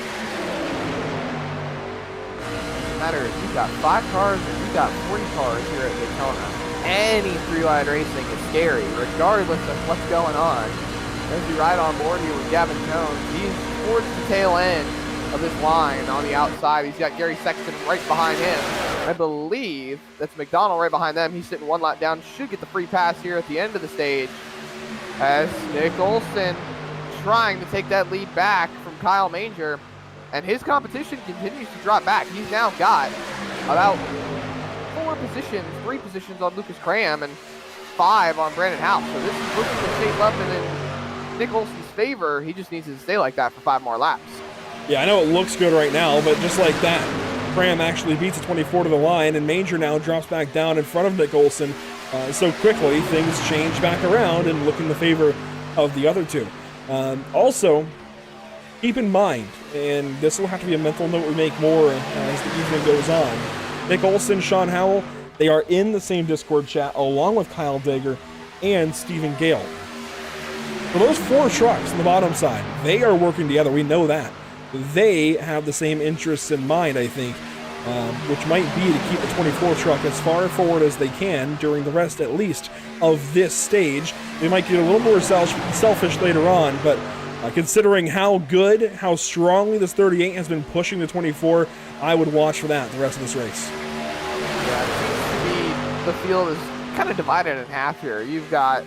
No matter if you've got 5 cars or you've got 40 cars here at Daytona, any 3-wide racing is scary, regardless of what's going on. As we ride on board here with Gavin Jones, he's towards the tail end of this line on the outside. He's got Gary Sexton right behind him. I believe that's McDonald right behind them. He's sitting 1 lap down, should get the free pass here at the end of the stage. As Nick Olsen trying to take that lead back from Kyle Manger, and his competition continues to drop back. He's now got about 3 positions on Lucas Cram and 5 on Brandon Houff. So this is looking to shape up and in Nick Olsen's favor. He just needs to stay like that for 5 more laps. Yeah, I know it looks good right now, but just like that, Cram actually beats the 24 to the line, and Manger now drops back down in front of Nick Olsen. So quickly, things change back around and look in the favor of the other 2. Also, keep in mind, and this will have to be a mental note we make more as the evening goes on, Nick Olsen, Sean Howell, they are in the same Discord chat along with Kyle Dager and Stephen Gale. For those 4 trucks on the bottom side, they are working together. We know that. They have the same interests in mind, I think, which might be to keep the 24 truck as far forward as they can during the rest, at least, of this stage. They might get a little more selfish later on, but considering how good, how strongly this 38 has been pushing the 24, I would watch for that the rest of this race. Yeah, it seems to be the field is kind of divided in half here. You've got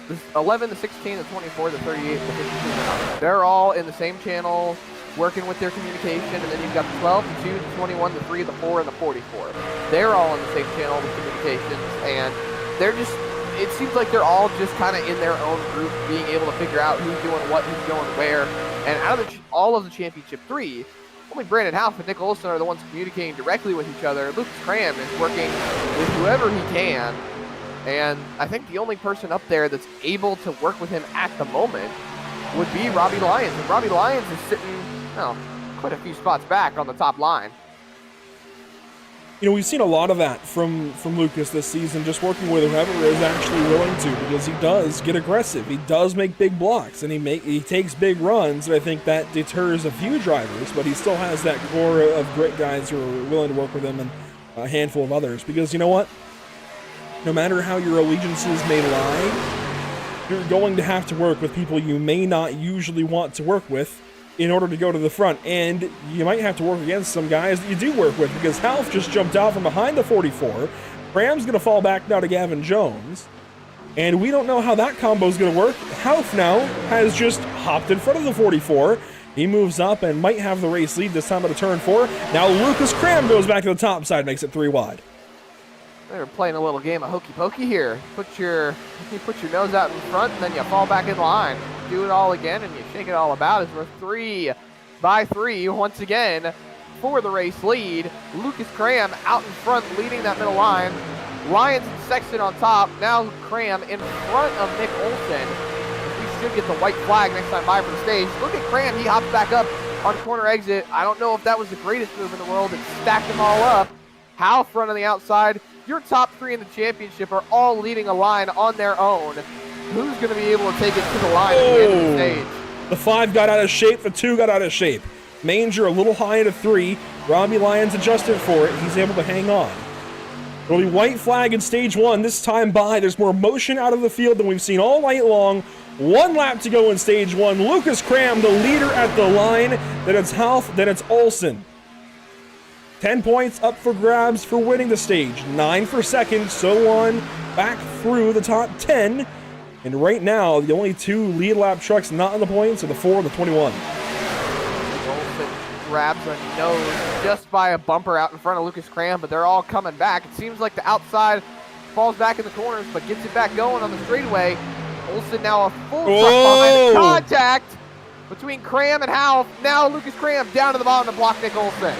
the 11, the 16, the 24, the 38, the 52. They're all in the same channel, working with their communication, and then you've got the 12, the 2, the 21, the 3, the 4, and the 44. They're all in the same channel with communications, and they're just, it seems like they're all just kind of in their own group, being able to figure out who's doing what, who's going where. And out of all of the championship 3, only Brandon Houff and Nick Olsen are the ones communicating directly with each other. Lucas Cram is working with whoever he can, and I think the only person up there that's able to work with him at the moment would be Robbie Lyons. And Robbie Lyons is sitting, well, quite a few spots back on the top line. You know, we've seen a lot of that from Lucas this season, just working with whoever is actually willing to, because he does get aggressive. He does make big blocks, and he takes big runs, and I think that deters a few drivers, but he still has that core of great guys who are willing to work with him and a handful of others. Because you know what? No matter how your allegiances may lie, you're going to have to work with people you may not usually want to work with in order to go to the front, and you might have to work against some guys that you do work with, because Houff just jumped out from behind the 44. Cram's going to fall back now to Gavin Jones, And we don't know how that combo is going to work. Hauff now has just hopped in front of the 44. He moves up and might have the race lead this time at a turn 4. Now Lucas Cram goes back to the top side, makes it 3 wide. They're playing a little game of hokey pokey here. You put your nose out in front and then you fall back in line. Do it all again and you shake it all about as we're 3 by 3 once again for the race lead. Lucas Cram out in front leading that middle line. Lyons and Sexton on top. Now Cram in front of Nick Olson. We should get the white flag next time by for the stage. Look at Cram. He hops back up on corner exit. I don't know if that was the greatest move in the world. It stacked them all up. Howe front on the outside. Your top 3 in the championship are all leading a line on their own. Who's going to be able to take it to the line at the end of the stage? The 5 got out of shape. The 2 got out of shape. Manger a little high at a 3. Robbie Lyons adjusted for it. He's able to hang on. It'll be white flag in stage 1. This time by, there's more motion out of the field than we've seen all night long. 1 lap to go in stage 1. Lucas Cram, the leader at the line. Then it's Hauff, then it's Olson. 10 points up for grabs for winning the stage. 9 for second, so on. Back through the top 10. And right now, the only 2 lead lap trucks not on the points are the 4 and the 21. Grabs a nose just by a bumper out in front of Lucas Cram, but they're all coming back. It seems like the outside falls back in the corners, but gets it back going on the straightaway. Olsen now a full truck behind contact between Cram and Howe. Now Lucas Cram down to the bottom to block Nick Olsen.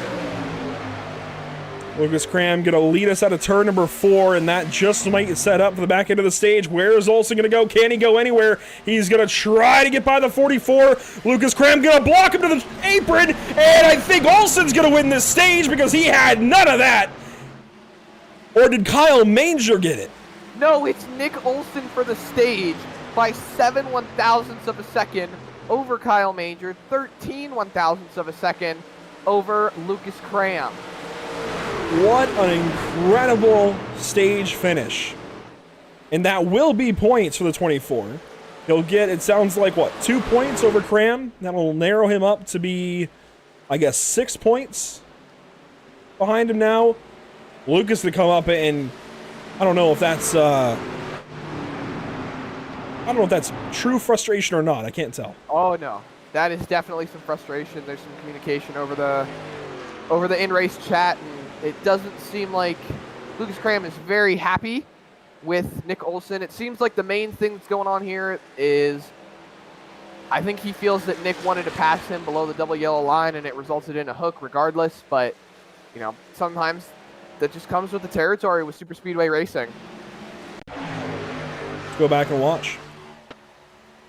Lucas Cram going to lead us out of turn number 4, and that just might set up for the back end of the stage. Where is Olsen going to go? Can he go anywhere? He's going to try to get by the 44. Lucas Cram going to block him to the apron, and I think Olsen's going to win this stage because he had none of that. Or did Kyle Manger get it? No, it's Nick Olsen for the stage by 7 1/1000ths of a second over Kyle Manger, 13 1/1000ths of a second over Lucas Cram. What an incredible stage finish. And that will be points for the 24. He'll get, it sounds like, what, 2 points over Cram? That'll narrow him up to be, I guess, 6 points behind him now. Lucas to come up and I don't know if that's, I don't know if that's true frustration or not. I can't tell. Oh, no. That is definitely some frustration. There's some communication over the in-race chat, and it doesn't seem like Lucas Cram is very happy with Nick Olsen. It seems like the main thing that's going on here is I think he feels that Nick wanted to pass him below the double yellow line, and it resulted in a hook regardless. But, you know, sometimes that just comes with the territory with super speedway racing. Let's go back and watch.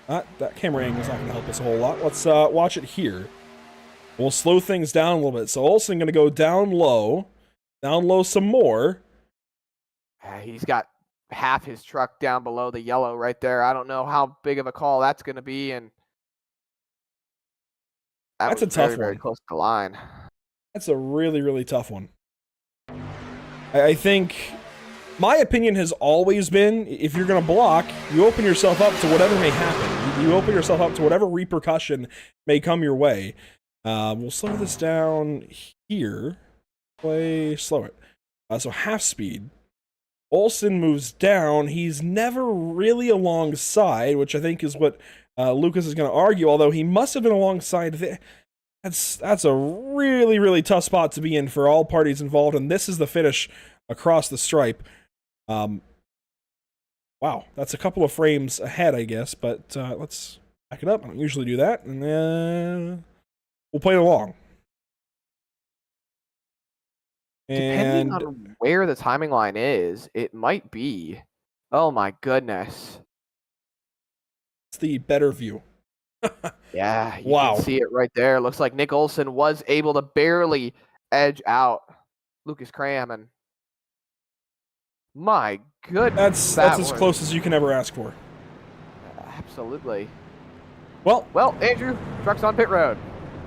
That camera angle is not going to help us a whole lot. Let's watch it here. We'll slow things down a little bit. So Olsen going to go down low some more. He's got half his truck down below the yellow right there. I don't know how big of a call that's going to be, and that's a tough one. Very close to the line. That's a really, really tough one. I think my opinion has always been, if you're going to block, you open yourself up to whatever may happen. You open yourself up to whatever repercussion may come your way. We'll slow this down here. Slow it. So half speed. Olsen moves down. He's never really alongside, which I think is what Lucas is going to argue, although he must have been alongside there. That's a really, really tough spot to be in for all parties involved, and this is the finish across the stripe. Wow, that's a couple of frames ahead, I guess, but let's back it up. I don't usually do that, and then we'll play it along. Depending on where the timing line is, it might be. Oh my goodness. It's the better view. Yeah, you can see it right there. Looks like Nick Olsen was able to barely edge out Lucas Cram, and my goodness. That's as close as you can ever ask for. Absolutely. Well, Andrew, truck's on pit road.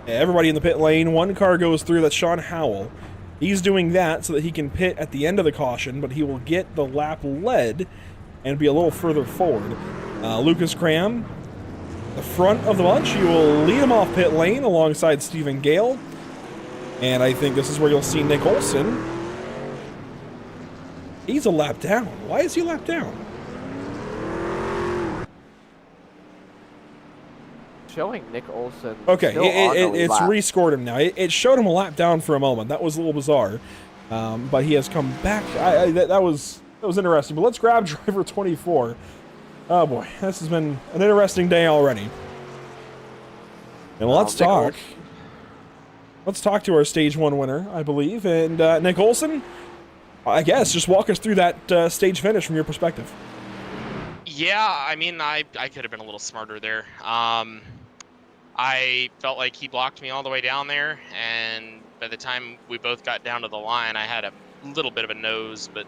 Everybody in the pit lane. One car goes through. That's Sean Howell. He's doing that so that he can pit at the end of the caution, but he will get the lap led and be a little further forward. Lucas Cram, the front of the bunch. You will lead him off pit lane alongside Stephen Gale. And I think this is where you'll see Nick Olsen. He's a lap down. Why is he a lap down? showing Nick Olson. Okay, still on the lead it's lap. rescored him now. It showed him a lap down for a moment. That was a little bizarre, but he has come back. That was interesting. But let's grab driver 24. Oh boy, this has been an interesting day already. And let's talk. Let's talk to our stage 1 winner, I believe, and Nick Olson. I guess just walk us through that stage finish from your perspective. Yeah, I mean, I could have been a little smarter there. I felt like he blocked me all the way down there, and by the time we both got down to the line, I had a little bit of a nose, but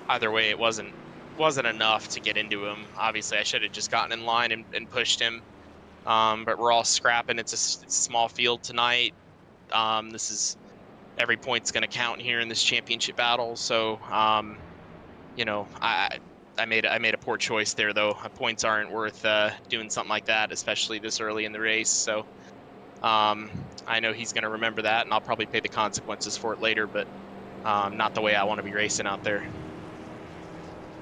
either way, it wasn't enough to get into him. Obviously, I should have just gotten in line and pushed him. But we're all scrapping. It's a small field tonight. This is every point's going to count here in this championship battle. So, you know, I made a poor choice there, though. Points aren't worth doing something like that, especially this early in the race. So, I know he's going to remember that, and I'll probably pay the consequences for it later. But not the way I want to be racing out there.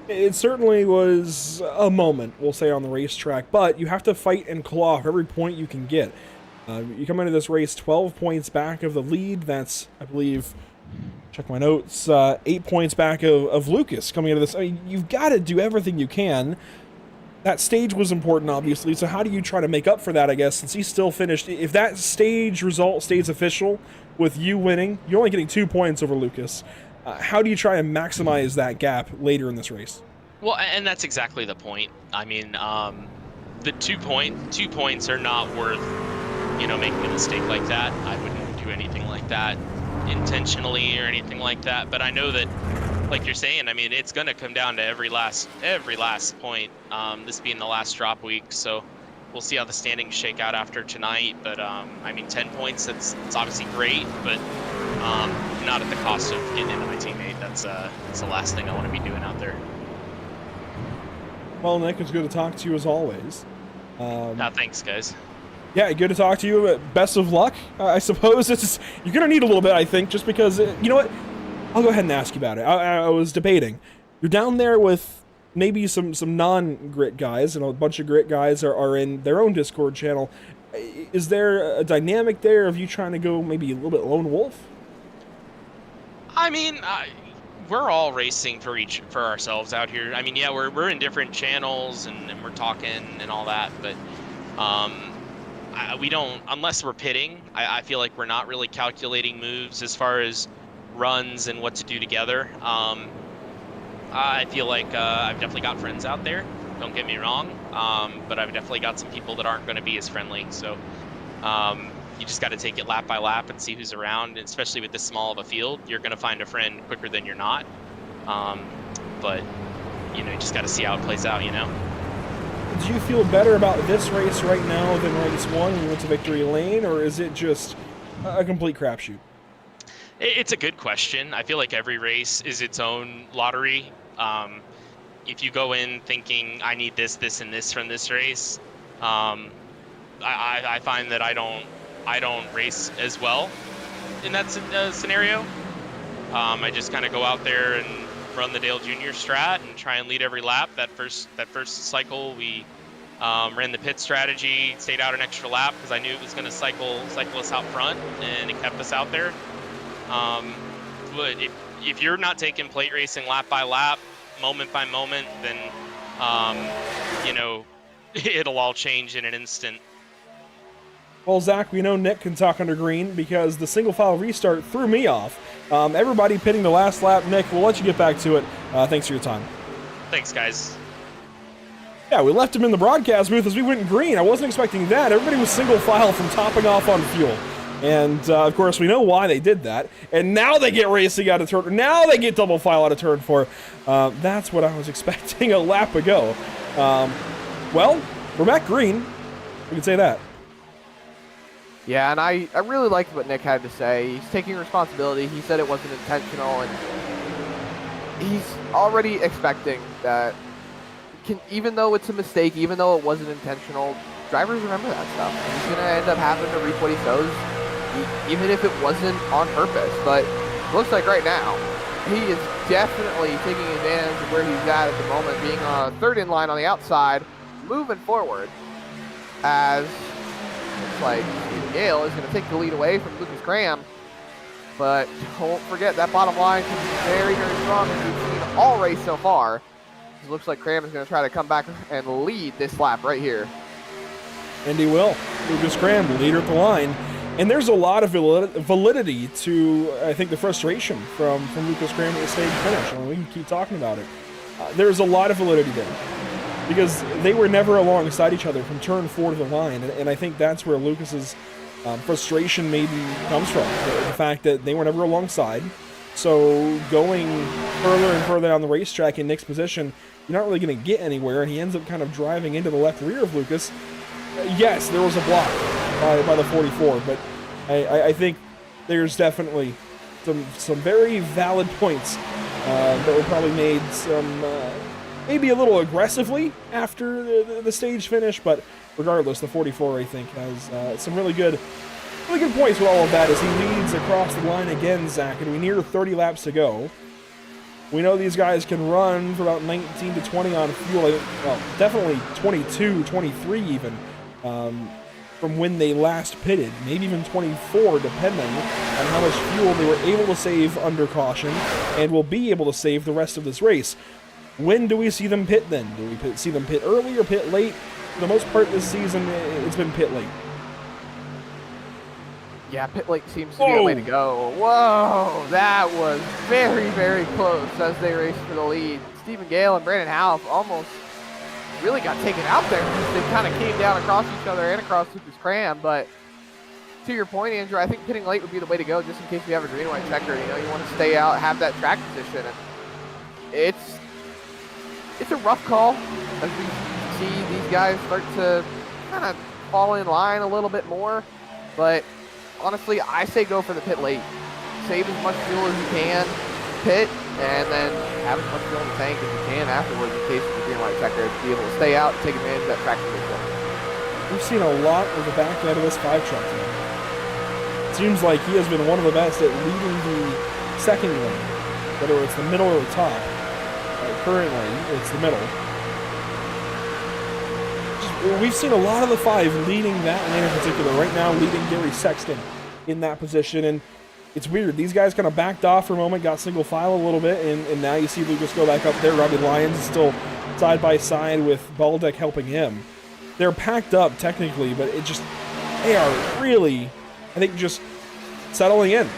It certainly was a moment, we'll say, on the racetrack, but you have to fight and claw for every point you can get. You come into this race 12 points back of the lead. That's, I believe, check my notes, 8 points back of Lucas coming into this. I mean, you've got to do everything you can. That stage was important, obviously, so how do you try to make up for that, I guess, since he still finished? If that stage result stays official with you winning, you're only getting 2 points over Lucas. How do you try and maximize that gap later in this race? Well, and that's exactly the point. I mean, the 2 points are not worth, you know, making a mistake like that. I wouldn't do anything like that intentionally or anything like that. But I know that, like you're saying, I mean, it's going to come down to every last point. This being the last drop week, so we'll see how the standings shake out after tonight. But I mean, 10 points, it's obviously great, but not at the cost of getting into my teammate. That's the last thing I want to be doing out there. Well, Nick, it's good to talk to you as always. Thanks, guys. Yeah, good to talk to you. Best of luck, I suppose. You're going to need a little bit, I think, just because, you know what? I'll go ahead and ask you about it. I was debating. You're down there with maybe some non-grit guys, and a bunch of grit guys are in their own Discord channel. Is there a dynamic there of you trying to go maybe a little bit lone wolf? I mean, we're all racing for ourselves out here. I mean, yeah, we're in different channels and we're talking and all that, but we don't, unless we're pitting, I feel like we're not really calculating moves as far as runs and what to do together. I feel like I've definitely got friends out there, don't get me wrong, but I've definitely got some people that aren't going to be as friendly. So you just got to take it lap by lap and see who's around, and especially with this small of a field, you're going to find a friend quicker than you're not. But you know, you just got to see how it plays out, you know. Do you feel better about this race right now than race 1 when you went to victory lane, or is it just a complete crapshoot? It's a good question. I feel like every race is its own lottery. If you go in thinking I need this, and this from this race, I find that I don't race as well in that scenario. I just kind of go out there and run the Dale Jr. strat and try and lead every lap. That first cycle, we ran the pit strategy, stayed out an extra lap because I knew it was going to cycle us out front, and it kept us out there. But if you're not taking plate racing lap by lap, moment by moment, then you know, it'll all change in an instant. Well, Zach, we know Nick can talk under green because the single file restart threw me off. Everybody pitting the last lap. Nick, we'll let you get back to it. Thanks for your time. Thanks, guys. Yeah, we left him in the broadcast booth as we went green. I wasn't expecting that. Everybody was single file from topping off on fuel. And, of course, we know why they did that. And now they get racing out of turn. Now they get double file out of turn 4. That's what I was expecting a lap ago. Well, we're back green. We can say that. Yeah, and I really liked what Nick had to say. He's taking responsibility. He said it wasn't intentional, and he's already expecting that, even though it's a mistake, even though it wasn't intentional, drivers remember that stuff. He's going to end up having to reap what he sows, even if it wasn't on purpose. But it looks like right now, he is definitely taking advantage of where he's at the moment, being third in line on the outside, moving forward as Looks like Stephen Gale is going to take the lead away from Lucas Graham. But don't forget, that bottom line can be very, very strong, as we've seen all race so far. It looks like Graham is going to try to come back and lead this lap right here. And he will. Lucas Graham, leader at the line. And there's a lot of validity to, I think, the frustration from Lucas Graham at the stage finish. I mean, we can keep talking about it. There's a lot of validity there, because they were never alongside each other from turn 4 to the line. And I think that's where Lucas's frustration maybe comes from. The fact that they were never alongside. So going further and further down the racetrack in Nick's position, you're not really going to get anywhere. And he ends up kind of driving into the left rear of Lucas. Yes, there was a block by the 44, but I think there's definitely some very valid points that were probably made maybe a little aggressively after the stage finish, but regardless, the 44, I think, has some really good points with all of that, as he leads across the line again, Zach, and we near 30 laps to go. We know these guys can run for about 19 to 20 on fuel, well, definitely 22, 23 even, from when they last pitted, maybe even 24, depending on how much fuel they were able to save under caution and will be able to save the rest of this race. When do we see them pit then? Do we see them pit early or pit late? For the most part this season, it's been pit late. Yeah, pit late seems to be the way to go. Whoa, that was very, very close as they raced for the lead. Stephen Gale and Brandon Half almost really got taken out there because they kind of came down across each other and across Lucas Graham. But to your point, Andrew, I think pitting late would be the way to go, just in case we have a green white checker. You know, you want to stay out, have that track position. And it's a rough call as we see these guys start to kind of fall in line a little bit more. But honestly, I say go for the pit late. Save as much fuel as you can, pit, and then have as much fuel in the tank as you can afterwards in case of the green light checker to be able to stay out and take advantage of that track position. We've seen a lot of the back end of this 5 truck today. It seems like he has been one of the best at leading the second lane, whether it's the middle or the top. Currently, it's the middle. We've seen a lot of the 5 leading that lane in particular. Right now, leading Gary Sexton in that position. And it's weird. These guys kind of backed off for a moment, got single file a little bit, and now you see Lucas go back up there. Robbie Lyons is still side by side with Baldeck helping him. They're packed up technically, but they are really, I think, just settling in.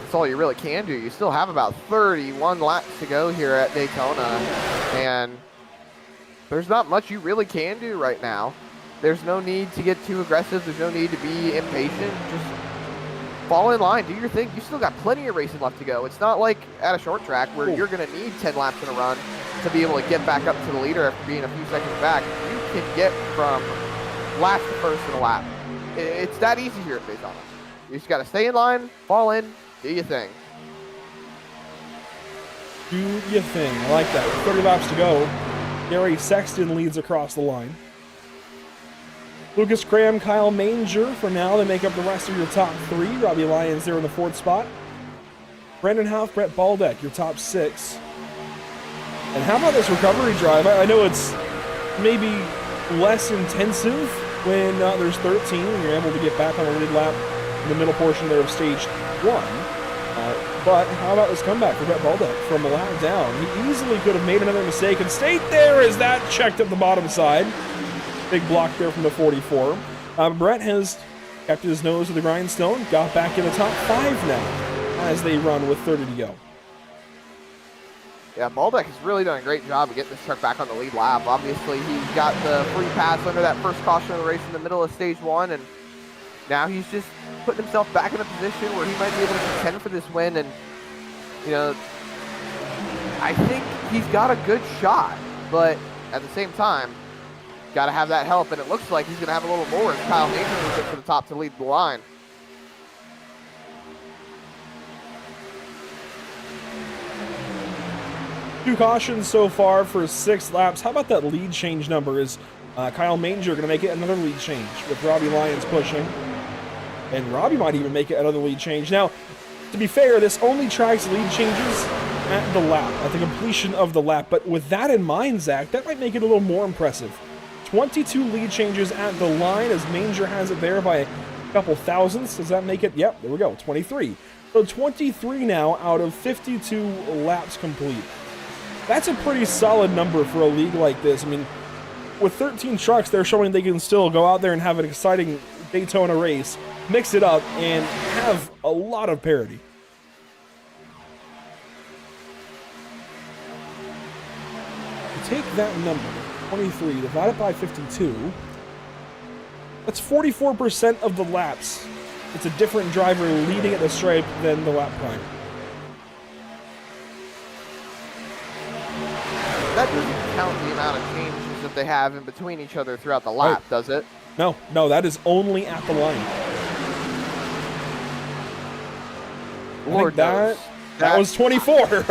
That's all you really can do. You still have about 31 laps to go here at Daytona, and there's not much you really can do right now. There's no need to get too aggressive. There's no need to be impatient. Just fall in line, do your thing. You still got plenty of racing left to go. It's not like at a short track where you're going to need 10 laps in a run to be able to get back up to the leader after being a few seconds back. You can get from last to first in a lap. It's that easy here at Daytona. You just got to stay in line, fall in, do your thing. Do your thing. I like that. With 30 laps to go, Gary Sexton leads across the line. Lucas Graham, Kyle Manger, for now, they make up the rest of your top 3. Robbie Lyons there in the 4th spot. Brandon Houff, Brett Baldeck, your top 6. And how about this recovery drive? I know it's maybe less intensive when there's 13 and you're able to get back on the lead lap in the middle portion there of stage 1. But how about this comeback for Brett Baldeck from a lap down? He easily could have made another mistake and stayed there as that checked up the bottom side. Big block there from the 44. Brett has kept his nose to the grindstone, got back in the top 5 now as they run with 30 to go. Yeah, Baldeck has really done a great job of getting this truck back on the lead lap. Obviously, he got the free pass under that first caution of the race in the middle of stage 1, and now he's just putting himself back in a position where he might be able to contend for this win. And, you know, I think he's got a good shot, but at the same time, got to have that help, and it looks like he's going to have a little more as Kyle Mason moves up to the top to lead the line. Two cautions so far for 6 laps. How about that lead change number? Is Kyle Manger going to make it another lead change with Robbie Lyons pushing? And Robbie might even make it another lead change. Now, to be fair, this only tracks lead changes at the lap, at the completion of the lap. But with that in mind, Zach, that might make it a little more impressive. 22 lead changes at the line as Manger has it there by a couple thousandths. Does that make it? Yep, there we go, 23. So 23 now out of 52 laps complete. That's a pretty solid number for a league like this. I mean, with 13 trucks, they're showing they can still go out there and have an exciting Daytona race, mix it up, and have a lot of parity. Take that number, 23, divide it by 52. That's 44% of the laps. It's a different driver leading at the stripe than the lap prior. That doesn't count the amount of changes that they have in between each other throughout the lap, does it? No, that is only at the line. Lord knows. That was 24. So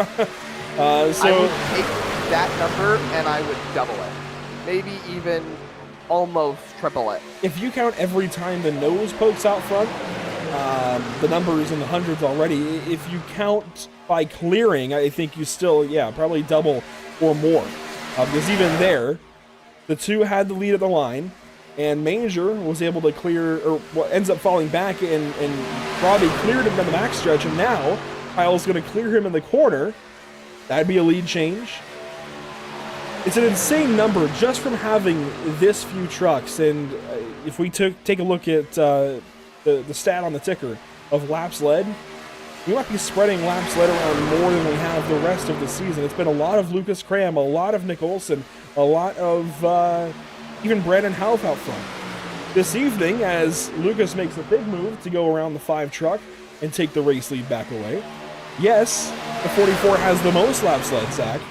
I would take that number and I would double it. Maybe even almost triple it. If you count every time the nose pokes out front, the number is in the hundreds already. If you count by clearing, I think you still, probably double or more. Because even there, the two had the lead at the line, and Manger was able to clear, or what ends up falling back, and Robbie cleared him in the back stretch, and now Kyle's going to clear him in the corner. That'd be a lead change. It's an insane number just from having this few trucks, and if we take a look at the stat on the ticker of laps led, we might be spreading laps led around more than we have the rest of the season. It's been a lot of Lucas Cram, a lot of Nick Olson, a lot of even Brandon Houff out front. This evening, as Lucas makes a big move to go around the 5 truck and take the race lead back away. Yes, the 44 has the most laps led, Zach.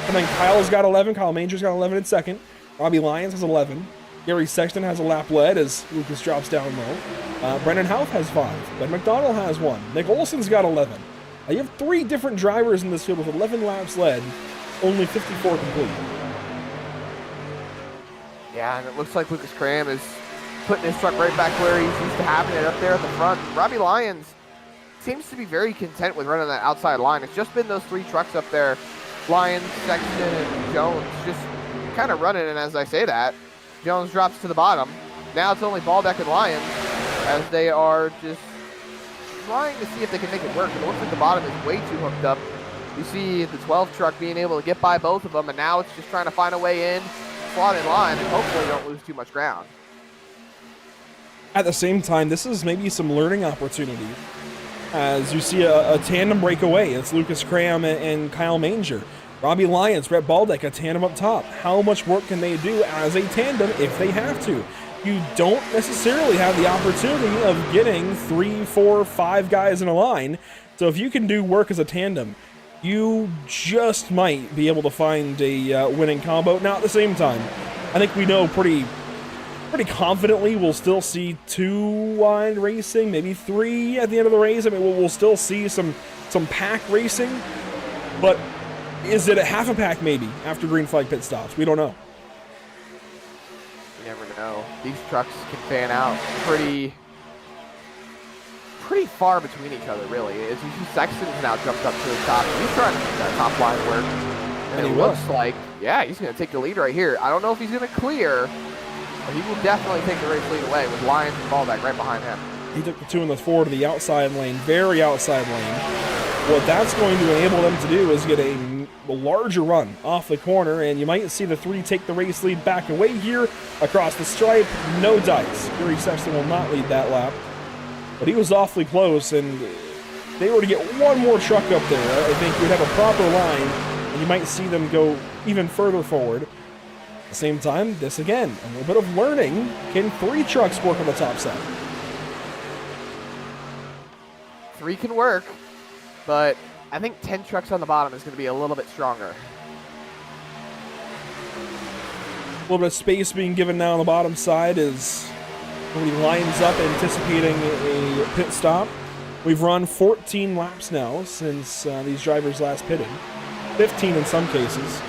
And then Kyle's got 11, Kyle Manger's got 11 in second. Robbie Lyons has 11. Gary Sexton has a lap led as Lucas drops down low. Brendan Houff has 5. Ben McDonald has 1. Nick Olson's got 11. You have 3 different drivers in this field with 11 laps led, only 54 complete. Yeah, and it looks like Lucas Cram is putting his truck right back where he's used to having it, up there at the front. Robbie Lyons seems to be very content with running that outside line. It's just been those 3 trucks up there, Lyons, Sexton, and Jones, just kind of running. And as I say that, Jones drops to the bottom. Now it's only Baldeck and Lyons as they are just trying to see if they can make it work. It looks like the bottom is way too hooked up. You see the 12 truck being able to get by both of them, and now it's just trying to find a way in, slot in line, and hopefully don't lose too much ground. At the same time, this is maybe some learning opportunity. As you see a tandem break away. It's Lucas Cram and Kyle Manger. Robbie Lyons, Brett Baldeck, a tandem up top. How much work can they do as a tandem if they have to? You don't necessarily have the opportunity of getting 3, 4, 5 guys in a line. So if you can do work as a tandem, you just might be able to find a winning combo. Now, at the same time, I think we know pretty confidently we'll still see 2 wide racing, maybe 3 at the end of the race. I mean, we'll still see some pack racing, but is it a half a pack maybe after green flag pit stops? We don't know. You never know. These trucks can fan out pretty far between each other, really. As you see, Sexton's now jumped up to the top. He's trying to make that top line work. And it looks like, he's going to take the lead right here. I don't know if he's going to clear, but he will definitely take the race lead away with Lyons and Baldeck right behind him. He took the 2 and the 4 to the outside lane, very outside lane. What that's going to enable them to do is get a larger run off the corner, and you might see the 3 take the race lead back away here across the stripe. No dice. Gary Sexton will not lead that lap, but he was awfully close, and if they were to get one more truck up there, I think you'd have a proper line, and you might see them go even further forward. At the same time, this again, a little bit of learning. Can 3 trucks work on the top side? 3 can work, but I think 10 trucks on the bottom is going to be a little bit stronger. A little bit of space being given now on the bottom side as he lines up anticipating a pit stop. We've run 14 laps now since these drivers last pitted. 15 in some cases.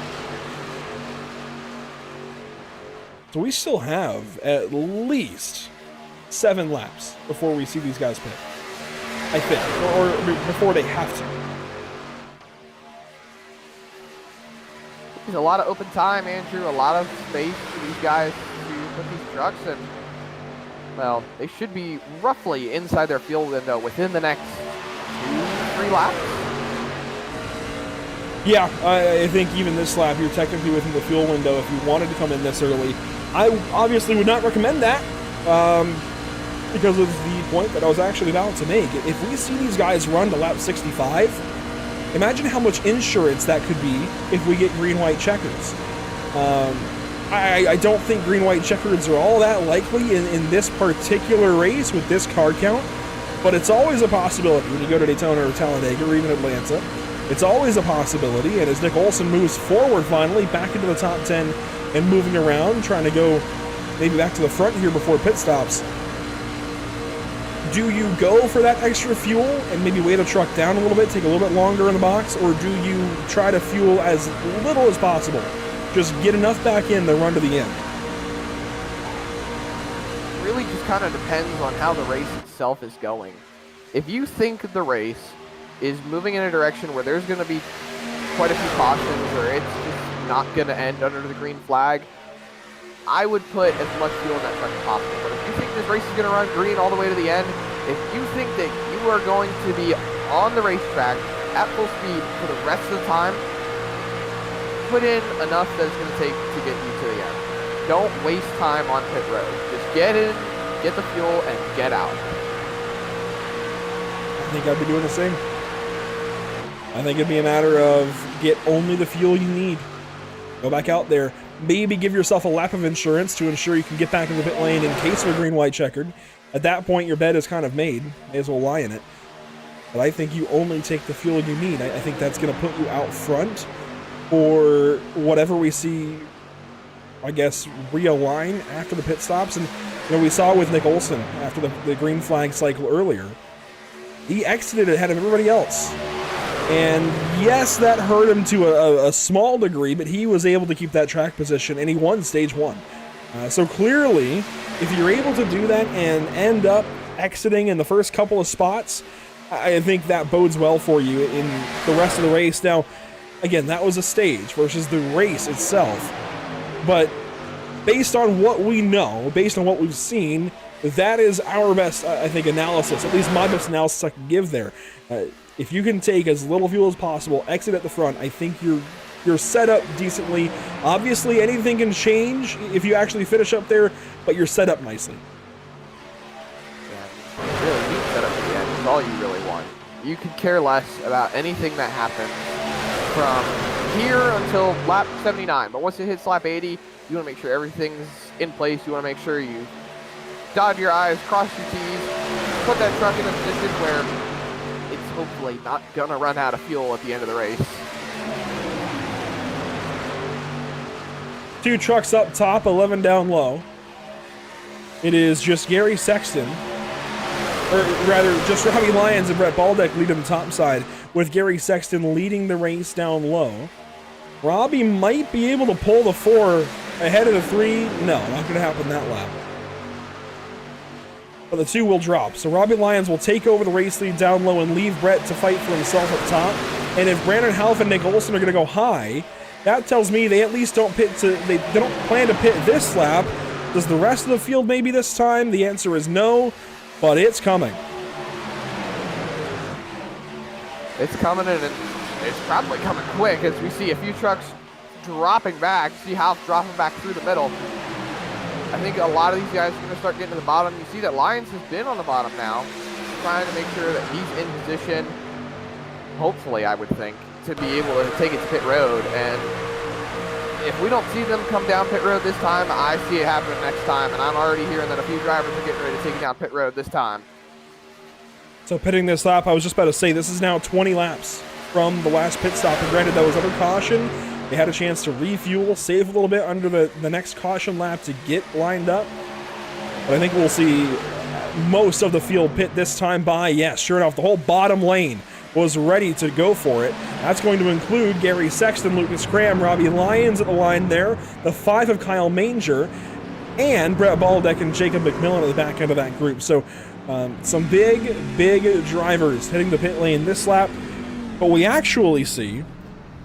So we still have at least 7 laps before we see these guys pit, I think, or before they have to. There's a lot of open time, Andrew, a lot of space for these guys to put these trucks in. Well, they should be roughly inside their fuel window within the next 2-3 laps. Yeah, I think even this lap, you're technically within the fuel window if you wanted to come in this early. I obviously would not recommend that because of the point that I was actually about to make. If we see these guys run to lap 65, imagine how much insurance that could be if we get green-white checkers. I don't think green-white checkers are all that likely in this particular race with this car count, but it's always a possibility when you go to Daytona or Talladega or even Atlanta. It's always a possibility, and as Nick Olson moves forward finally, back into the top 10 and moving around, trying to go maybe back to the front here before pit stops, do you go for that extra fuel and maybe weigh the truck down a little bit, take a little bit longer in the box, or do you try to fuel as little as possible? Just get enough back in to run to the end. Really just kind of depends on how the race itself is going. If you think the race is moving in a direction where there's going to be quite a few cautions or it's just not going to end under the green flag, I would put as much fuel in that truck as possible. But if you think this race is going to run green all the way to the end, if you think that you are going to be on the racetrack at full speed for the rest of the time, put in enough that it's going to take to get you to the end. Don't waste time on pit road. Just get in, get the fuel, and get out. I think I'd be doing the same. I think it'd be a matter of get only the fuel you need. Go back out there. Maybe give yourself a lap of insurance to ensure you can get back in the pit lane in case of a green-white checkered. At that point, your bed is kind of made. May as well lie in it. But I think you only take the fuel you need. I think that's going to put you out front for whatever we see, I guess, realign after the pit stops. And you know, we saw with Nick Olson after the green flag cycle earlier. He exited ahead of everybody else. And yes, that hurt him to a small degree, but he was able to keep that track position, and he won stage 1. So clearly, if you're able to do that and end up exiting in the first couple of spots, I think that bodes well for you in the rest of the race. Now, again, that was a stage versus the race itself. But based on what we know, based on what we've seen, that is our best, I think, analysis, at least my best analysis I can give there. If you can take as little fuel as possible, exit at the front, I think you're set up decently. Obviously, anything can change if you actually finish up there, but you're set up nicely. Yeah, really being set up at the end is all you really want. You could care less about anything that happens from here until lap 79. But once it hits lap 80, you want to make sure everything's in place. You want to make sure you dot your I's, cross your T's, put that truck in a position where it's hopefully not going to run out of fuel at the end of the race. 2 trucks up top, 11 down low. It is just Gary Sexton, or rather just Robbie Lyons and Brett Baldeck leading the top side, with Gary Sexton leading the race down low. Robbie might be able to pull the 4 ahead of the 3. No, not going to happen that lap. But the 2 will drop. So Robbie Lyons will take over the race lead down low and leave Brett to fight for himself up top. And if Brandon Half and Nick Olson are going to go high, that tells me they at least don't pit to, they don't plan to pit this lap. Does the rest of the field maybe this time? The answer is no, but it's coming. It's coming, and it's probably coming quick as we see a few trucks dropping back. See Half dropping back through the middle. I think a lot of these guys are going to start getting to the bottom. You see that Lyons has been on the bottom now, trying to make sure that he's in position, hopefully, I would think, to be able to take it to pit road. And if we don't see them come down pit road this time, I see it happening next time. And I'm already hearing that a few drivers are getting ready to take it down pit road this time. So pitting this lap, I was just about to say, this is now 20 laps from the last pit stop. And granted, that was under caution. They had a chance to refuel, save a little bit under the next caution lap to get lined up. But I think we'll see most of the field pit this time by, yes, sure enough, the whole bottom lane was ready to go for it. That's going to include Gary Sexton, Lucas Cram, Robbie Lyons at the line there, the 5 of Kyle Manger, and Brett Baldeck and Jacob McMillan at the back end of that group. So some big drivers hitting the pit lane this lap. But we actually see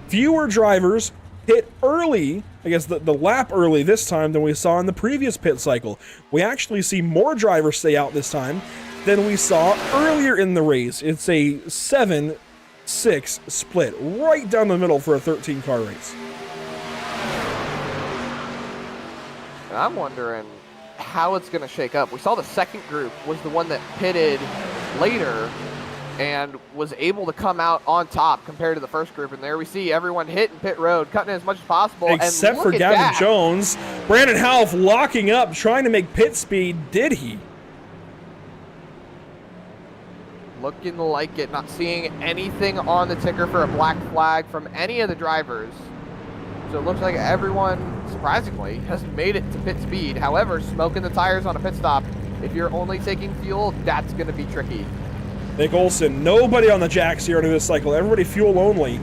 fewer drivers pit early, I guess the lap early this time than we saw in the previous pit cycle. We actually see more drivers stay out this time than we saw earlier in the race. It's a 7-6 split right down the middle for a 13-car race. And I'm wondering how it's going to shake up. We saw the second group was the one that pitted later and was able to come out on top compared to the first group. And there we see everyone hitting pit road, cutting as much as possible. Except and for Gavin Jones. Brandon Half locking up, trying to make pit speed. Did he? Looking like it, not seeing anything on the ticker for a black flag from any of the drivers. So it looks like everyone, surprisingly, has made it to pit speed. However, smoking the tires on a pit stop, if you're only taking fuel, that's going to be tricky. Nick Olson, nobody on the jacks here into this cycle. Everybody fuel only.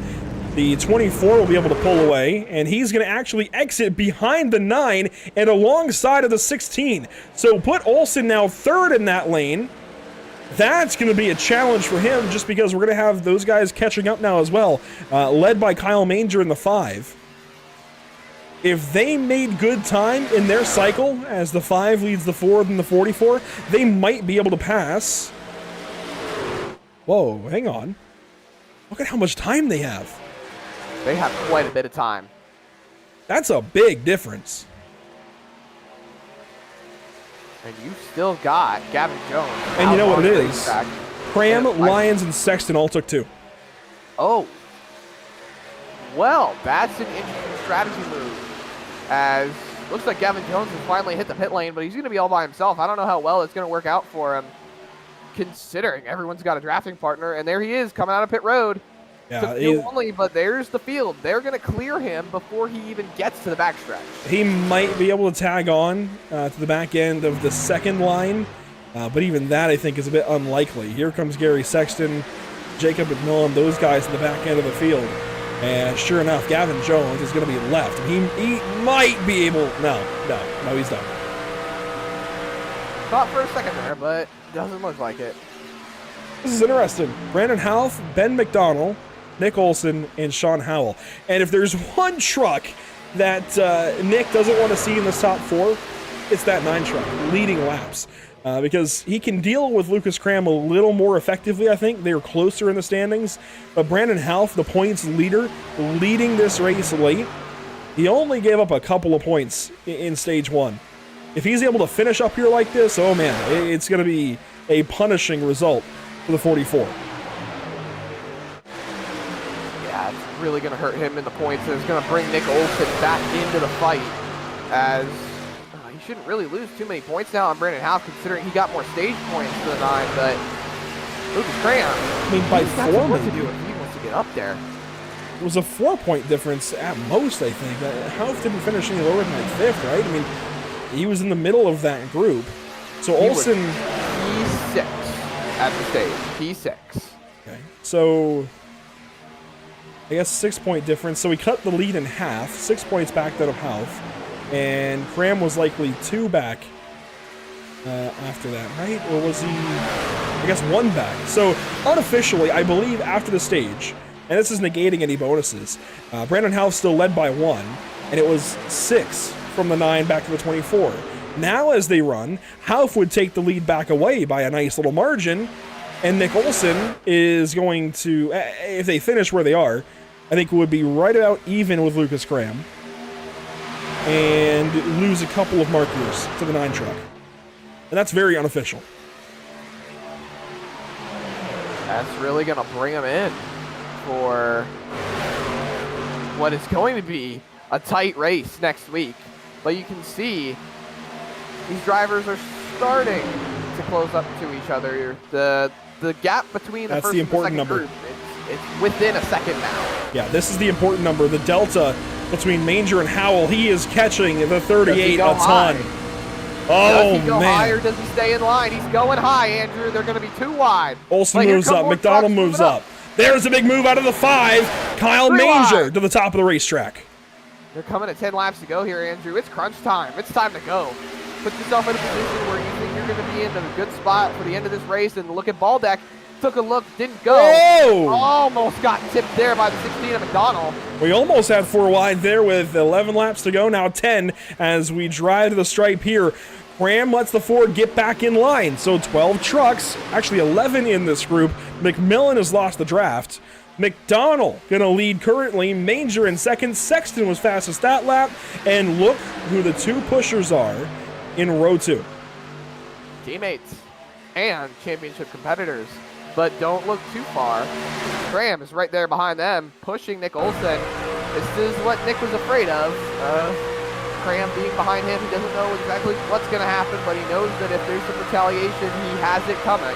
The 24 will be able to pull away, and he's going to actually exit behind the 9 and alongside of the 16. So put Olson now third in that lane. That's going to be a challenge for him just because we're going to have those guys catching up now as well, led by Kyle Manger in the 5. If they made good time in their cycle as the 5 leads the 4 and the 44, they might be able to pass. Whoa, hang on. Look at how much time they have. They have quite a bit of time. That's a big difference. And you still got Gavin Jones. And you know what it is? Racetrack. Cram, Lyons, and Sexton all took 2. Oh. Well, that's an interesting strategy move. As looks like Gavin Jones has finally hit the pit lane, but he's going to be all by himself. I don't know how well it's going to work out for him, considering everyone's got a drafting partner. And there he is coming out of pit road. Yeah, only, but there's the field. They're going to clear him before he even gets to the backstretch. he might be able to tag on to the back end of the second line, but even that I think is a bit unlikely. Here comes Gary Sexton, Jacob McMillan, those guys in the back end of the field. And sure enough, Gavin Jones is going to be left. He might be able... No, he's done. Thought for a second there, but doesn't look like it. This is interesting. Brandon Half, Ben McDonald, Nick Olson, and Sean Howell. And if there's one truck that Nick doesn't want to see in the top 4, it's that 9 truck, leading laps. Because he can deal with Lucas Cram a little more effectively, I think. They're closer in the standings. But Brandon Half, the points leader, leading this race late, he only gave up a couple of points in stage 1. If he's able to finish up here like this, oh man, it's going to be a punishing result for the 44. Yeah, it's really going to hurt him in the points. It's going to bring Nick Olson back into the fight, as he shouldn't really lose too many points now on Brandon Half, considering he got more stage points to the 9, but Lucas Cram, I mean, by 4 what to do if he wants to get up there. It was a 4-point difference at most, I think. Half didn't finish any lower than like 5th, right? I mean, he was in the middle of that group. So Olson... P6 at the stage. P6. Okay. So, I guess 6-point difference. So we cut the lead in half. 6 points back out of Half. And Cram was likely 2 back after that, right? Or was he, I guess, 1 back? So unofficially, I believe after the stage, and this is negating any bonuses, Brandon Half still led by 1, and it was 6 from the 9 back to the 24. Now as they run, Half would take the lead back away by a nice little margin, and Nick Olson is going to, if they finish where they are, I think would be right about even with Lucas Cram, and lose a couple of markers to the 9 truck. And that's very unofficial. That's really going to bring him in for what is going to be a tight race next week. But you can see these drivers are starting to close up to each other. The gap between the first and the second group, it's within a second now. Yeah, this is the important number. The delta between Manger and Howell, he is catching the 38 a ton. Oh, does he go man. high or does he stay in line? He's going high, Andrew. They're going to be too wide. Olson moves up. McDonald moves up. There's a big move out of the 5. Kyle Manger to the top of the racetrack. They're coming at 10 laps to go here, Andrew. It's crunch time. It's time to go. Put yourself in a position where you think you're going to be in a good spot for the end of this race, and look at Baldeck. took a look, didn't go. Oh! Almost got tipped there by the 16 of McDonald. We almost had 4 wide there with 11 laps to go, now 10 as we drive to the stripe here. Cram lets the Ford get back in line, so 12 trucks, actually 11 in this group. McMillan has lost the draft. McDonald gonna lead currently, Manger in second, Sexton was fastest that lap, and look who the 2 pushers are in row 2. Teammates and championship competitors, but don't look too far. Graham is right there behind them, pushing Nick Olsen. This is what Nick was afraid of. Graham being behind him, he doesn't know exactly what's going to happen, but he knows that if there's some retaliation, he has it coming.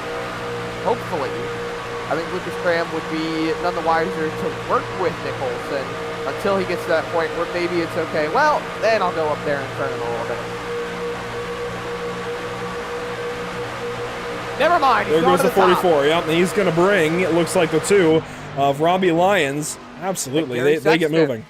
Hopefully. I think Lucas Graham would be none the wiser to work with Nick Olsen until he gets to that point where maybe it's okay. Well, then I'll go up there and turn him a little bit. Never mind. There goes the 44. Yep, and he's going to bring, it looks like, the 2 of Robbie Lyons. Absolutely, they get moving.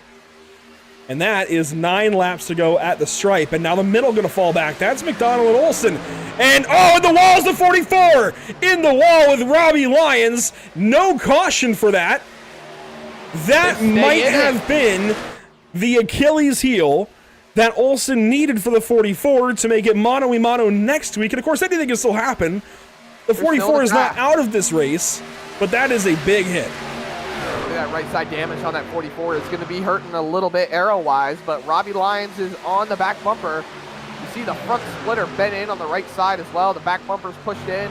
And that is 9 laps to go at the stripe. And now the middle going to fall back. That's McDonald and Olsen. And, oh, in the wall is the 44! In the wall with Robbie Lyons. No caution for that. That might have been the Achilles heel that Olsen needed for the 44 to make it mano-a-mano next week. And, of course, anything can still happen. The 44 is not out of this race, but that is a big hit. That right side damage on that 44 is going to be hurting a little bit arrow-wise, but Robbie Lyons is on the back bumper. You see the front splitter bent in on the right side as well. The back bumper's pushed in.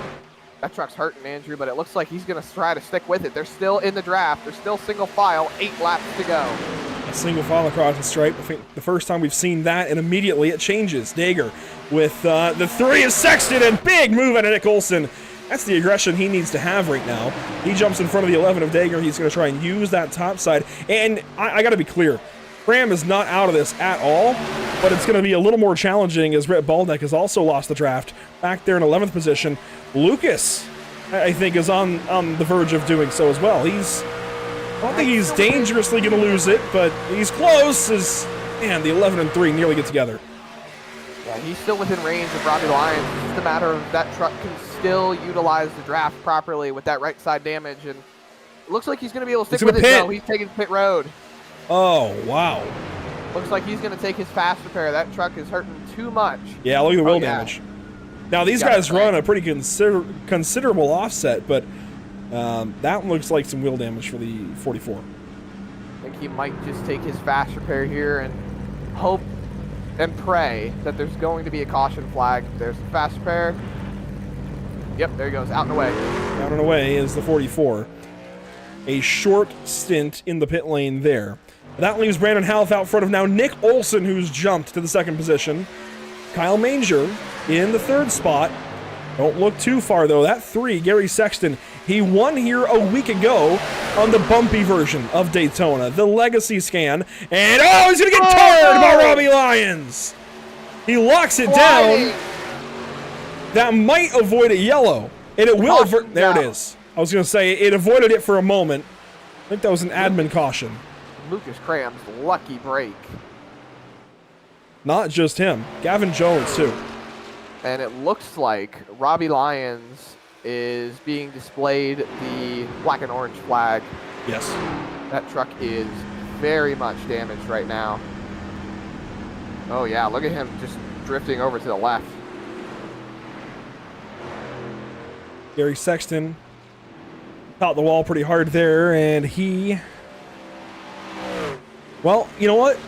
That truck's hurting, Andrew, but it looks like he's going to try to stick with it. They're still in the draft. They're still single file, 8 laps to go. A single file across the stripe. I think the first time we've seen that, and immediately it changes. Dager with the 3 is Sexton, and big move out of Nick Olsen. That's the aggression he needs to have right now. He jumps in front of the 11 of Dager. He's going to try and use that top side. And I got to be clear, Cram is not out of this at all, but it's going to be a little more challenging as Rhett Baldeck has also lost the draft. Back there in 11th position. Lucas, I think, is on the verge of doing so as well. I don't think he's dangerously going to lose it, but he's close as, man, the 11 and 3 nearly get together. Yeah, he's still within range of Robbie Lyons. It's just a matter of that truck can still utilize the draft properly with that right side damage, and it looks like he's going to be able to stick with it. No, he's taking pit road. Oh, wow. Looks like he's going to take his fast repair. That truck is hurting too much. Yeah, look at the wheel damage. Now, these guys run a pretty considerable offset, but that looks like some wheel damage for the 44. I think he might just take his fast repair here and hope and pray that there's going to be a caution flag. There's the fast repair. Yep, there he goes, out and away. Out and away is the 44. A short stint in the pit lane there. That leaves Brandon Half out front of now Nick Olsen, who's jumped to the 2nd position. Kyle Manger in the 3rd spot. Don't look too far, though. That 3, Gary Sexton, he won here a week ago on the bumpy version of Daytona, the Legacy Scan. And, oh, he's going to get turned by Robbie Lyons. He locks it down. That might avoid a yellow. And it will. There it is. I was going to say, it avoided it for a moment. I think that was an admin caution. Lucas Cram's lucky break. Not just him. Gavin Jones, too. And it looks like Robbie Lyons is being displayed the black and orange flag. Yes. That truck is very much damaged right now. Oh, yeah. Look at him just drifting over to the left. Gary Sexton caught the wall pretty hard there, and he... Well, you know what?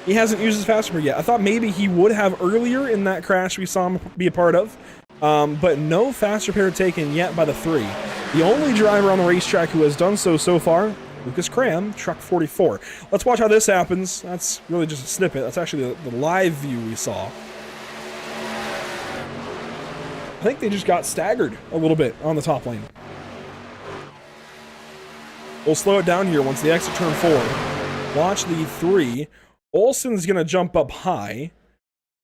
He hasn't used his fast repair yet. I thought maybe he would have earlier in that crash we saw him be a part of, but no fast repair taken yet by the 3. The only driver on the racetrack who has done so far, Lucas Cram, truck 44. Let's watch how this happens. That's really just a snippet. That's actually the live view we saw. I think they just got staggered a little bit on the top lane. We'll slow it down here once the exit turn 4. Watch the 3. Olsen's going to jump up high.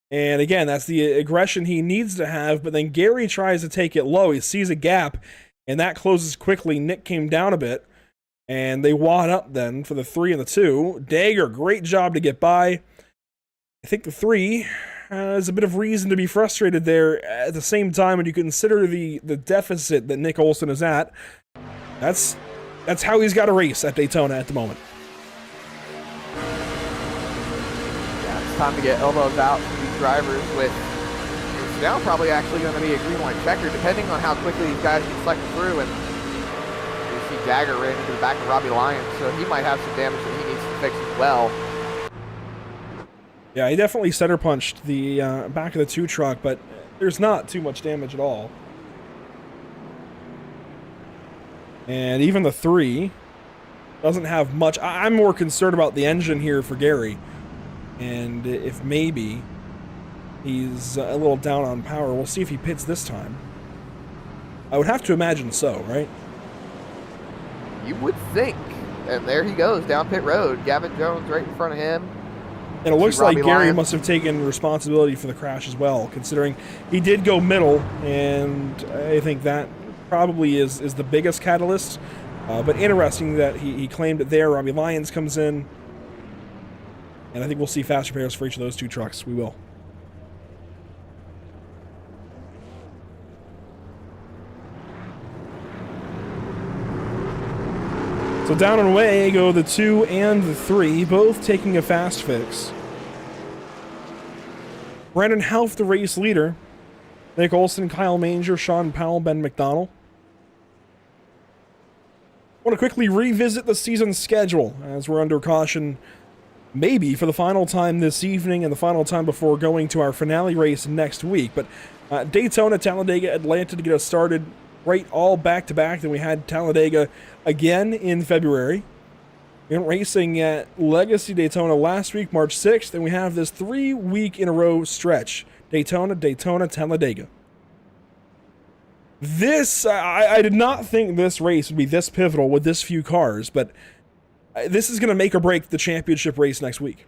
And again, that's the aggression he needs to have. But then Gary tries to take it low. He sees a gap, and that closes quickly. Nick came down a bit, and they wad up then for the 3 and the 2. Dager, great job to get by. I think the 3 has a bit of reason to be frustrated there. At the same time, when you consider the deficit that Nick Olson is at, that's how he's got to race at Daytona at the moment. Yeah, it's time to get elbows out for these drivers with it's now probably actually going to be a green white checker, depending on how quickly these guys can select through. And you see Dagger ran into the back of Robbie Lyons, so he might have some damage that he needs to fix as well. Yeah, he definitely center punched the back of the 2 truck, but there's not too much damage at all. And even the 3 doesn't have much. I'm more concerned about the engine here for Gary. And if maybe he's a little down on power, we'll see if he pits this time. I would have to imagine so, right? You would think. And there he goes down pit road. Gavin Jones right in front of him. And it looks like Robbie Gary Lyons must have taken responsibility for the crash as well, considering he did go middle, and I think that probably is the biggest catalyst. But interesting that he claimed it there. Robbie Lyons comes in, and I think we'll see fast repairs for each of those 2 trucks. We will. So down and away go the 2 and the 3, both taking a fast fix. Brandon Half, the race leader. Nick Olson, Kyle Manger, Sean Powell, Ben McDonald. I want to quickly revisit the season schedule as we're under caution, maybe for the final time this evening and the final time before going to our finale race next week. But Daytona, Talladega, Atlanta to get us started right all back-to-back. Then we had Talladega again in February. We went racing at Legacy Daytona last week, March 6th, and we have this 3-week-in-a-row stretch. Daytona, Daytona, Talladega. This, I did not think this race would be this pivotal with this few cars, but this is going to make or break the championship race next week.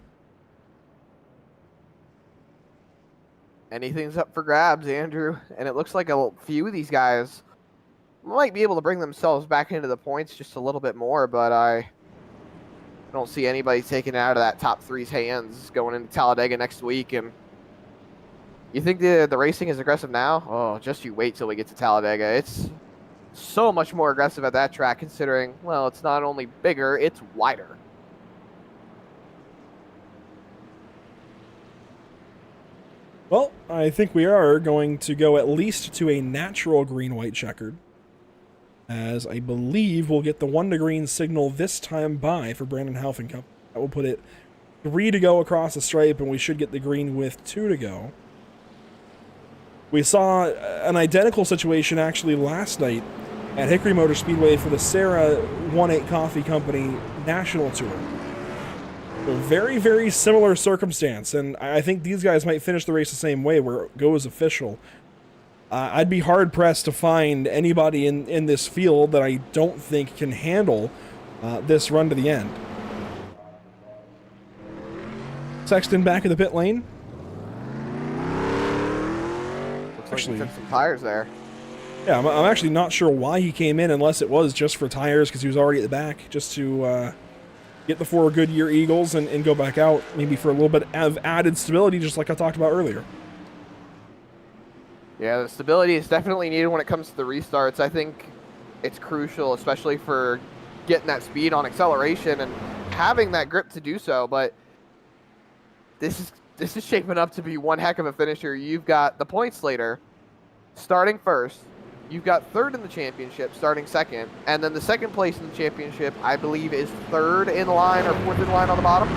Anything's up for grabs, Andrew. And it looks like a few of these guys might be able to bring themselves back into the points just a little bit more, but I don't see anybody taking it out of that top 3's hands going into Talladega next week. And you think the racing is aggressive now? Oh, just you wait till we get to Talladega. It's so much more aggressive at that track, considering, well, it's not only bigger, it's wider. Well, I think we are going to go at least to a natural green-white checkered, as I believe we'll get the 1 to green signal this time by for Brandon Half and Company. That will put it 3 to go across the stripe, and we should get the green with 2 to go. We saw an identical situation actually last night at Hickory Motor Speedway for the Sarah 1-8 Coffee Company National Tour. A very, very similar circumstance, and I think these guys might finish the race the same way, where it goes official. I'd be hard-pressed to find anybody in this field that I don't think can handle this run to the end. Sexton back in the pit lane. Looks like he took some tires there. Yeah, I'm actually not sure why he came in, unless it was just for tires, because he was already at the back, just to get the 4 Goodyear Eagles and go back out, maybe for a little bit of added stability, just like I talked about earlier. Yeah, the stability is definitely needed when it comes to the restarts. I think it's crucial, especially for getting that speed on acceleration and having that grip to do so. But this is shaping up to be one heck of a finisher. You've got the points leader starting first. You've got 3rd in the championship starting 2nd. And then the 2nd place in the championship, I believe, is 3rd in line or 4th in line on the bottom.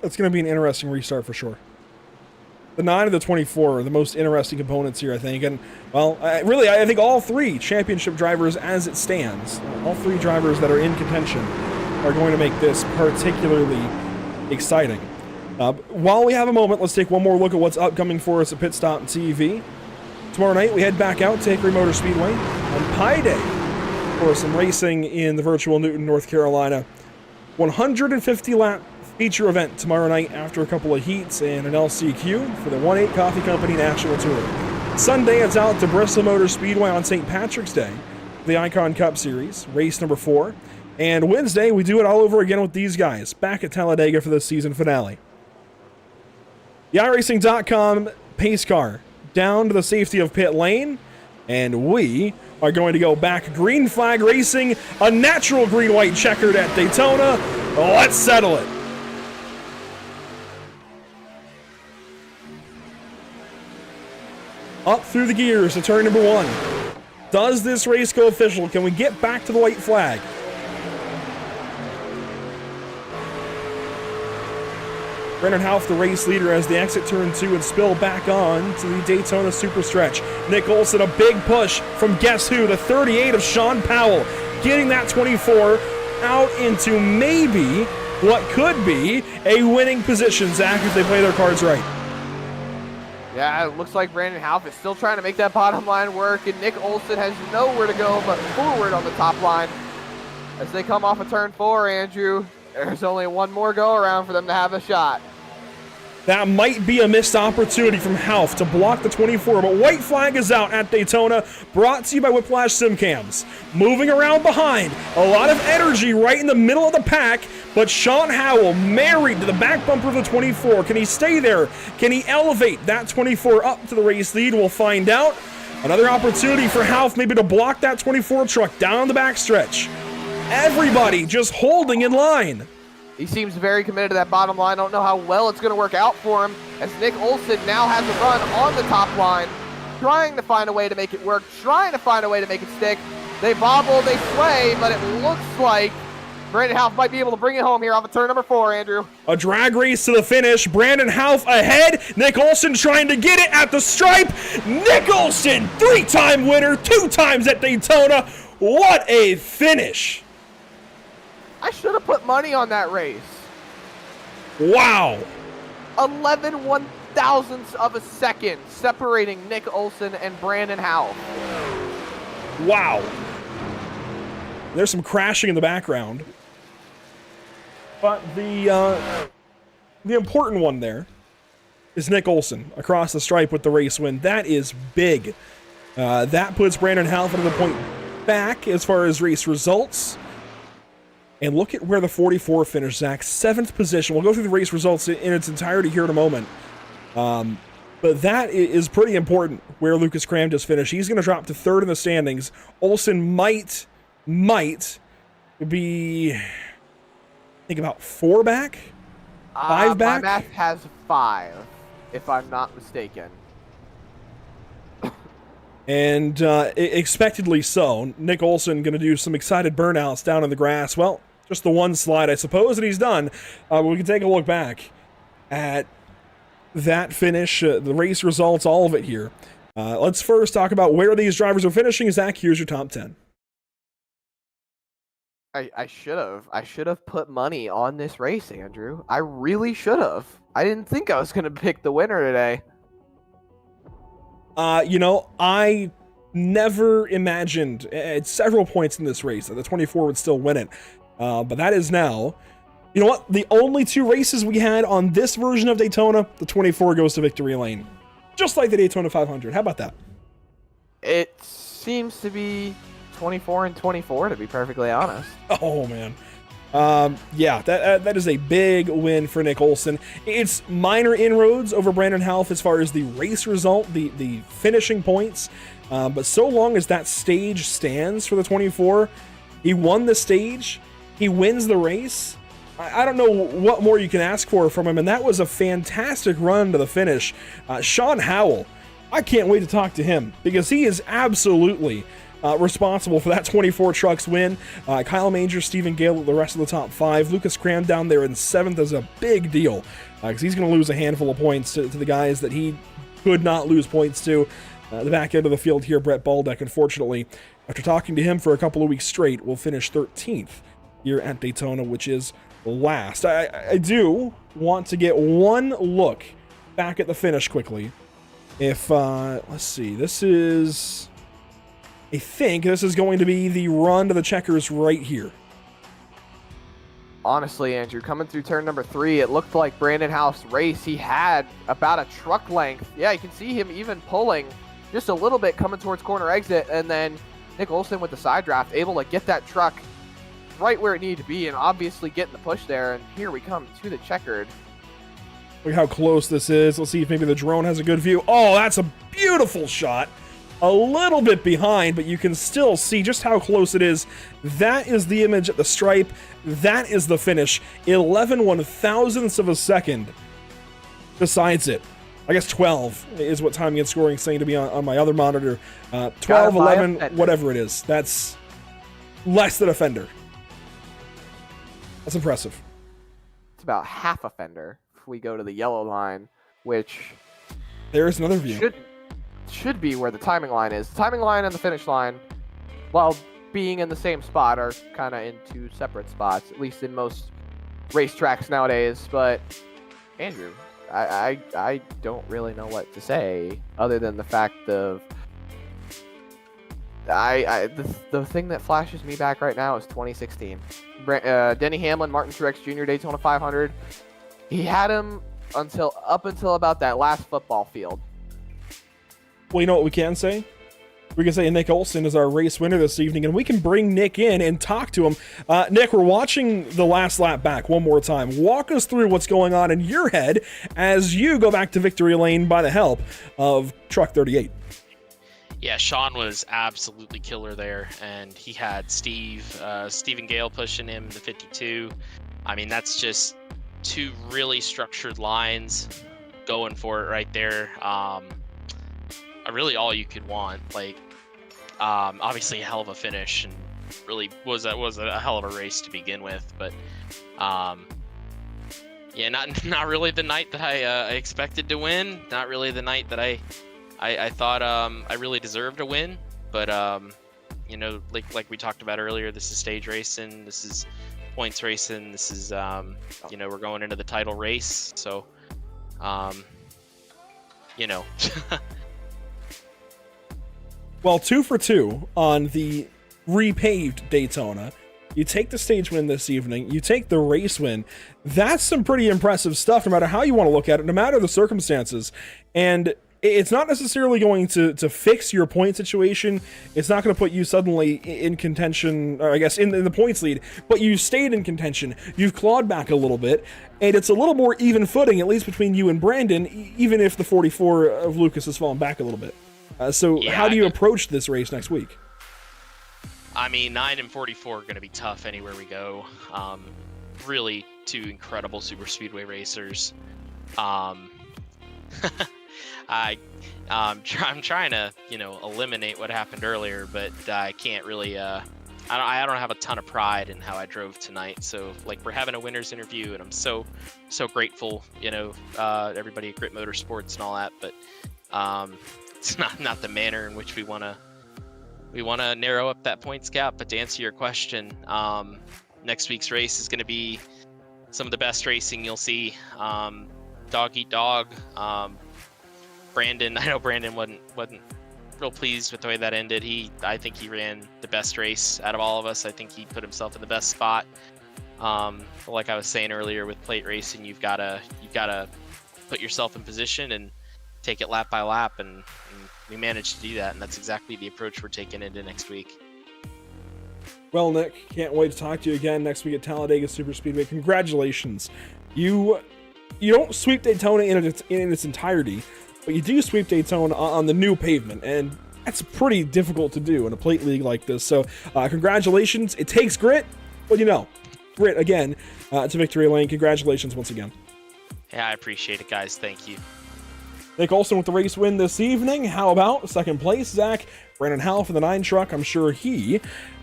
It's going to be an interesting restart for sure. The 9 of the 24 are the most interesting components here, I think. And, well, I think all 3 championship drivers as it stands, all 3 drivers that are in contention, are going to make this particularly exciting. While we have a moment, let's take one more look at what's upcoming for us at Pit Stop TV. Tomorrow night, we head back out to Hickory Motor Speedway on Pi Day for some racing in the virtual Newton, North Carolina. 150-lap feature event tomorrow night after a couple of heats and an LCQ for the 1-8 Coffee Company National Tour. Sunday, it's out to Bristol Motor Speedway on St. Patrick's Day, the Icon Cup Series, race number 4. And Wednesday, we do it all over again with these guys, back at Talladega for the season finale. The iRacing.com pace car down to the safety of pit lane, and we are going to go back green flag racing, a natural green-white checkered at Daytona. Let's settle it. Up through the gears to turn number 1. Does this race go official? Can we get back to the white flag? Brendan Hauff, the race leader, as they exit turn 2 and spill back on to the Daytona Superstretch. Nick Olson, a big push from guess who? The 38 of Sean Powell, getting that 24 out into maybe what could be a winning position, Zach, if they play their cards right. Yeah, it looks like Brandon Hauff is still trying to make that bottom line work, and Nick Olson has nowhere to go but forward on the top line. As they come off of turn 4, Andrew, there's only one more go around for them to have a shot. That might be a missed opportunity from Hauff to block the 24, but white flag is out at Daytona, brought to you by Whiplash Simcams. Moving around behind, a lot of energy right in the middle of the pack, but Sean Howell married to the back bumper of the 24. Can he stay there? Can he elevate that 24 up to the race lead? We'll find out. Another opportunity for Hauff maybe to block that 24 truck down the backstretch. Everybody just holding in line. He seems very committed to that bottom line. I don't know how well it's going to work out for him, as Nick Olson now has a run on the top line, trying to find a way to make it work, trying to find a way to make it stick. They bobble, they sway, but it looks like Brandon Hauff might be able to bring it home here off of turn number 4, Andrew. A drag race to the finish. Brandon Hauff ahead. Nick Olson trying to get it at the stripe. Nick Olson, 3-time winner, 2 times at Daytona. What a finish. I should have put money on that race. Wow. 11 1,000ths of a second separating Nick Olson and Brandon Hauff. Wow. There's some crashing in the background. But the important one there is Nick Olson across the stripe with the race win. That is big. That puts Brandon Hauff into the point back as far as race results. And look at where the 44 finished, Zach. 7th position. We'll go through the race results in its entirety here in a moment. But that is pretty important where Lucas Cram just finished. He's going to drop to 3rd in the standings. Olson might be, I think, about 4 back? 5 back? My math has 5, if I'm not mistaken. And expectedly so. Nick Olson going to do some excited burnouts down in the grass. Well, just the one slide, I suppose, and he's done. We can take a look back at that finish, the race results, all of it here. Let's first talk about where these drivers are finishing. Zach, here's your top 10. I should have put money on this race, Andrew. I really should have. I didn't think I was going to pick the winner today. I never imagined at several points in this race that the 24 would still win it. But that is now, you know what? The only 2 races we had on this version of Daytona, the 24 goes to victory lane. Just like the Daytona 500. How about that? It seems to be 24 and 24, to be perfectly honest. Oh, man. Yeah, that is a big win for Nick Olson. It's minor inroads over Brandon Hauff as far as the race result, the finishing points. But so long as that stage stands for the 24, he won the stage, he wins the race. I don't know what more you can ask for from him, and that was a fantastic run to the finish. Sean Howell, I can't wait to talk to him because he is absolutely responsible for that 24 trucks win. Kyle Manger, Stephen Gale, the rest of the top 5. Lucas Cram down there in 7th is a big deal because he's going to lose a handful of points to the guys that he could not lose points to. The back end of the field here, Brett Baldeck, unfortunately, after talking to him for a couple of weeks straight, will finish 13th here at Daytona, which is last. I do want to get one look back at the finish quickly. If, let's see, I think this is going to be the run to the checkers right here. Honestly, Andrew, coming through turn number 3, it looked like Brandon Hauff's race. He had about a truck length. Yeah, you can see him even pulling just a little bit coming towards corner exit, and then Nick Olson with the side draft able to get that truck right where it needed to be and obviously getting the push there. And here we come to the checkered. Look how close this is. Let's see if maybe the drone has a good view. Oh, that's a beautiful shot. A little bit behind, but you can still see just how close it is. That is the image at the stripe. That is the finish. 11/1000ths of a second decides it. I guess 12 is what timing and scoring is saying to be on my other monitor. 12, 11, whatever it is. That's less than a fender. That's impressive. It's about half a fender if we go to the yellow line, which there's another view. Should be where the timing line is. The timing line and the finish line, while being in the same spot, are kind of in two separate spots, at least in most racetracks nowadays. But Andrew, I don't really know what to say other than the fact of the thing that flashes me back right now is 2016. Denny Hamlin, Martin Truex Jr. Daytona 500. He had him up until about that last football field. Well, you know what we can say? We can say Nick Olson is our race winner this evening, and we can bring Nick in and talk to him. Nick, we're watching the last lap back one more time. Walk us through what's going on in your head as you go back to victory lane by the help of Truck 38. Yeah, Sean was absolutely killer there, and he had Stephen Gale pushing him to 52. I mean, that's just two really structured lines going for it right there. Really all you could want. Like, obviously a hell of a finish, and really was a hell of a race to begin with. But yeah, not really the night that I expected to win. Not really the night that I thought I really deserved a win. But you know, like we talked about earlier, this is stage racing. This is points racing. This is you know, we're going into the title race. So you know. Well, 2 for 2 on the repaved Daytona. You take the stage win this evening. You take the race win. That's some pretty impressive stuff, no matter how you want to look at it, no matter the circumstances. And it's not necessarily going to fix your point situation. It's not going to put you suddenly in contention, or I guess in the points lead, but you stayed in contention. You've clawed back a little bit, and it's a little more even footing, at least between you and Brandon, even if the 44 of Lucas has fallen back a little bit. So yeah, how do you approach this race next week? I mean, 9 and 44 are going to be tough anywhere we go. Really, two incredible super speedway racers. I'm trying to, you know, eliminate what happened earlier, but I can't really. I don't have a ton of pride in how I drove tonight. So, like, we're having a winner's interview, and I'm so grateful. You know, everybody at Grit Motorsports and all that, but it's not the manner in which we want to narrow up that points gap. But to answer your question, next week's race is going to be some of the best racing you'll see. Dog eat dog. Brandon, I know Brandon wasn't real pleased with the way that ended. I think he ran the best race out of all of us. I think he put himself in the best spot. Like I was saying earlier, with plate racing, you've got to put yourself in position and take it lap by lap, and we managed to do that, and that's exactly the approach we're taking into next week. Well, Nick, can't wait to talk to you again next week at Talladega Superspeedway. Congratulations. You don't sweep Daytona in its entirety, but you do sweep Daytona on the new pavement, and that's pretty difficult to do in a plate league like this. So congratulations. It takes grit, but you know, grit again to victory lane. Congratulations once again. Yeah, I appreciate it, guys. Thank you. Nick Olson with the race win this evening. How about second place, Zach? Brandon Howell for the 9 truck. I'm sure he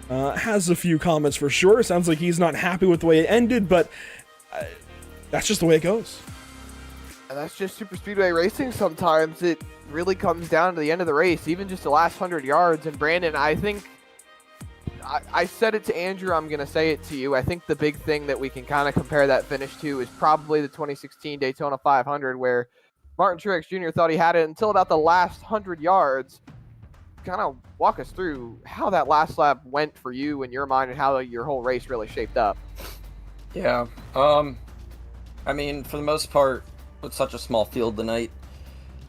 has a few comments for sure. Sounds like he's not happy with the way it ended, but that's just the way it goes. And that's just super speedway racing. Sometimes it really comes down to the end of the race, even just the last 100 yards. And Brandon, I think I said it to Andrew, I'm going to say it to you. I think the big thing that we can kind of compare that finish to is probably the 2016 Daytona 500, where Martin Truex Jr. thought he had it until about the last 100 yards. Kind of walk us through how that last lap went for you in your mind and how your whole race really shaped up. Yeah. I mean, for the most part, with such a small field tonight,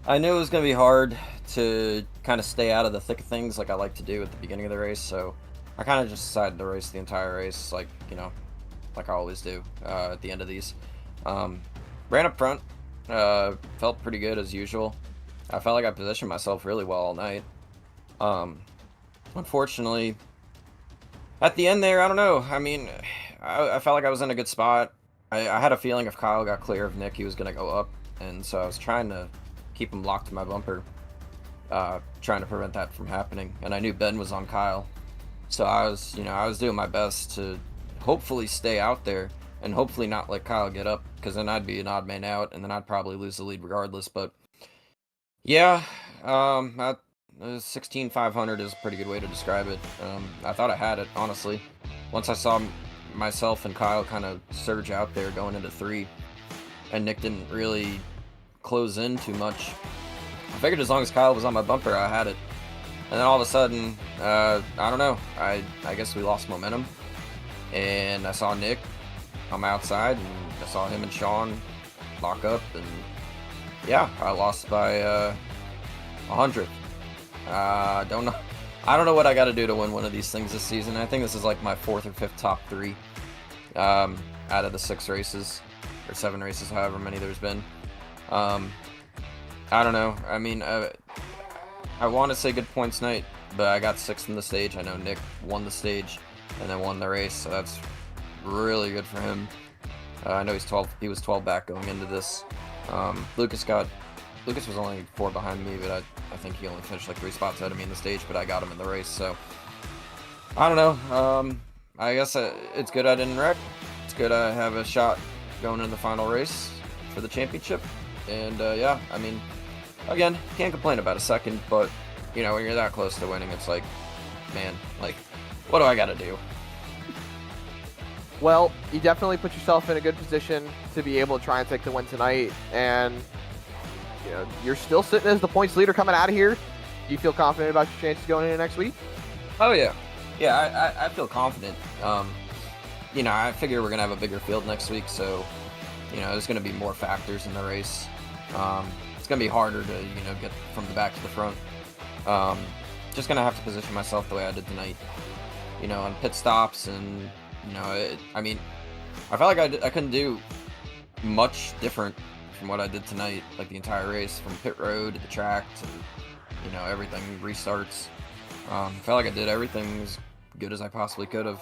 I knew it was going to be hard to kind of stay out of the thick of things like I like to do at the beginning of the race. So I kind of just decided to race the entire race, like, you know, like I always do at the end of these. Ran up front, felt pretty good as usual. I felt like I positioned myself really well all night. Unfortunately, at the end there, I don't know. I mean, I felt like I was in a good spot. I had a feeling if Kyle got clear of Nick, he was going to go up. And so I was trying to keep him locked to my bumper, trying to prevent that from happening. And I knew Ben was on Kyle. So I was doing my best to hopefully stay out there and hopefully not let Kyle get up, because then I'd be an odd man out and then I'd probably lose the lead regardless. But yeah, 16,500 is a pretty good way to describe it. I thought I had it, honestly. Once I saw myself and Kyle kind of surge out there going into 3, and Nick didn't really close in too much, I figured as long as Kyle was on my bumper, I had it. And then all of a sudden, I don't know, I guess we lost momentum. And I saw Nick come outside, and I saw him and Sean lock up, and yeah, I lost by 100th. I don't know what I got to do to win one of these things this season. I think this is like my 4th or 5th top 3 out of the 6 races or 7 races, however many there's been. I don't know. I mean, I want to say good points night, but I got 6th in the stage. I know Nick won the stage and then won the race, so that's really good for him. I know he was 12 back going into this. Lucas was only 4 behind me, but I think he only finished like 3 spots ahead of me in the stage, but I got him in the race, so I don't know. I guess it's good I didn't wreck. It's good I have a shot going into the final race for the championship. And yeah, I mean, again, can't complain about a second, but you know, when you're that close to winning, it's like, man, like, what do I got to do? Well, you definitely put yourself in a good position to be able to try and take the win tonight, and you know, you're still sitting as the points leader coming out of here. Do you feel confident about your chances going into next week? Oh yeah, I feel confident. You know, I figure we're gonna have a bigger field next week, so you know, there's gonna be more factors in the race. It's gonna be harder to, you know, get from the back to the front. Just gonna have to position myself the way I did tonight. You know, on pit stops, and you know, I mean, I felt like I couldn't do much different from what I did tonight, like the entire race, from pit road to the track to, you know, everything, restarts. Felt like I did everything as good as I possibly could have.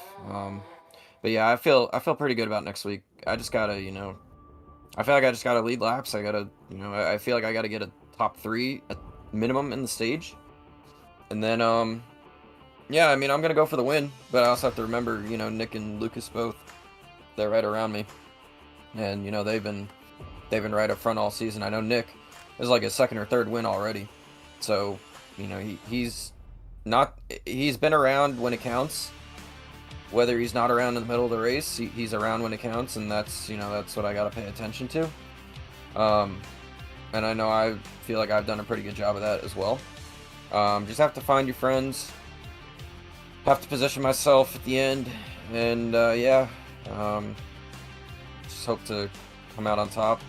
But yeah, I feel pretty good about next week. I just gotta, you know, I feel like I just gotta lead laps. I gotta, you know, I feel like I gotta get a top 3 at minimum in the stage. And then, yeah, I mean, I'm gonna go for the win, but I also have to remember, you know, Nick and Lucas both, they're right around me. And, you know, they've been right up front all season. I know Nick is like his 2nd or 3rd win already. So, you know, he's been around when it counts. Whether he's not around in the middle of the race, he's around when it counts, and that's, you know, that's what I gotta pay attention to. And I know I feel like I've done a pretty good job of that as well. Just have to find your friends. Have to position myself at the end, and yeah, just hope to come out on top.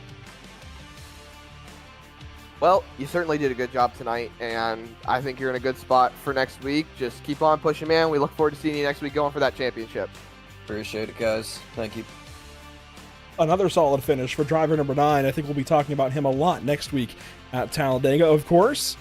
Well, you certainly did a good job tonight, and I think you're in a good spot for next week. Just keep on pushing, man. We look forward to seeing you next week going for that championship. Appreciate it, guys. Thank you. Another solid finish for driver number 9. I think we'll be talking about him a lot next week at Talladega, of course.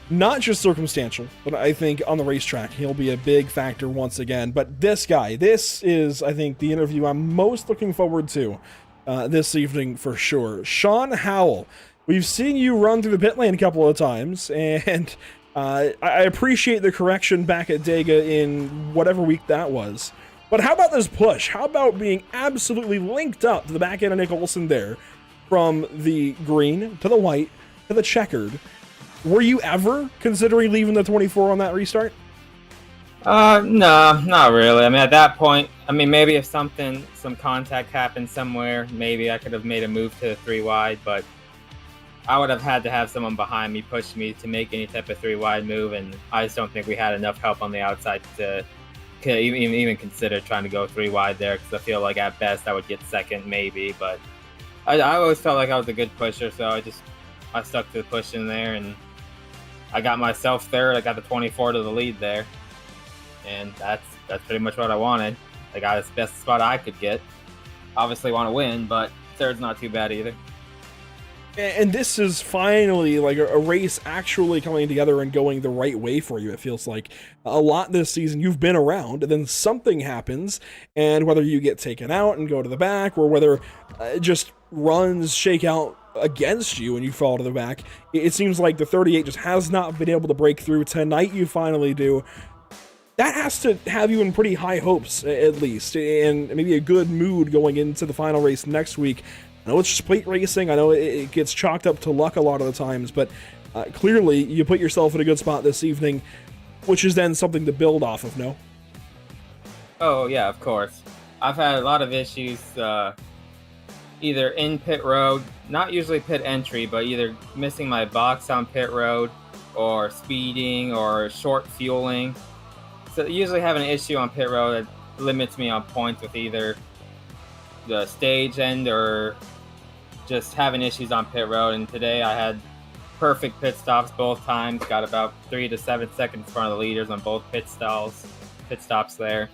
Not just circumstantial, but I think on the racetrack, he'll be a big factor once again. But this guy, this is, I think, the interview I'm most looking forward to this evening for sure. Sean Howell. We've seen you run through the pit lane a couple of times, and I appreciate the correction back at Dega in whatever week that was. But how about this push? How about being absolutely linked up to the back end of Nick Olson there, from the green to the white to the checkered? Were you ever considering leaving the 24 on that restart? No, not really. I mean, at that point, I mean, maybe if some contact happened somewhere, maybe I could have made a move to the 3 wide, but I would have had to have someone behind me push me to make any type of 3 wide move, and I just don't think we had enough help on the outside to even consider trying to go 3 wide there, because I feel like at best I would get 2nd maybe, but I always felt like I was a good pusher, so I stuck to the push in there, and I got myself 3rd. I got the 24 to the lead there. and that's pretty much what I wanted. I got the best spot I could get. Obviously want to win, but third's not too bad either. And this is finally like a race actually coming together and going the right way for you. It feels like a lot this season you've been around, and then something happens, and whether you get taken out and go to the back, or whether just runs shake out against you and you fall to the back, it seems like the 38 just has not been able to break through. Tonight you finally do. That has to have you in pretty high hopes, at least, and maybe a good mood going into the final race next week. I know it's just plate racing. I know it gets chalked up to luck a lot of the times, but clearly you put yourself in a good spot this evening, which is then something to build off of, no? Oh, yeah, of course. I've had a lot of issues either in pit road, not usually pit entry, but either missing my box on pit road or speeding or short fueling. So usually have an issue on pit road that limits me on points with either the stage end or just having issues on pit road. And today I had perfect pit stops both times, got about 3 to 7 seconds in front of the leaders on both pit stops there.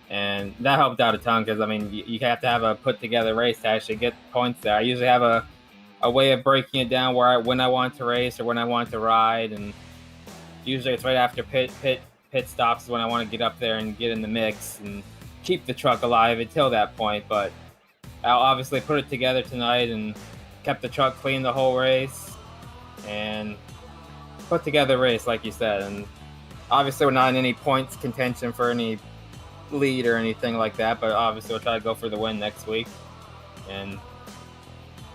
And that helped out a ton because, I mean, you have to have a put-together race to actually get points there. I usually have a way of breaking it down when I want to race or when I want to ride, and usually it's right after pit stops when I want to get up there and get in the mix and keep the truck alive until that point. But I'll obviously put it together tonight and kept the truck clean the whole race and put together a race, like you said. And obviously we're not in any points contention for any lead or anything like that, but obviously we'll try to go for the win next week and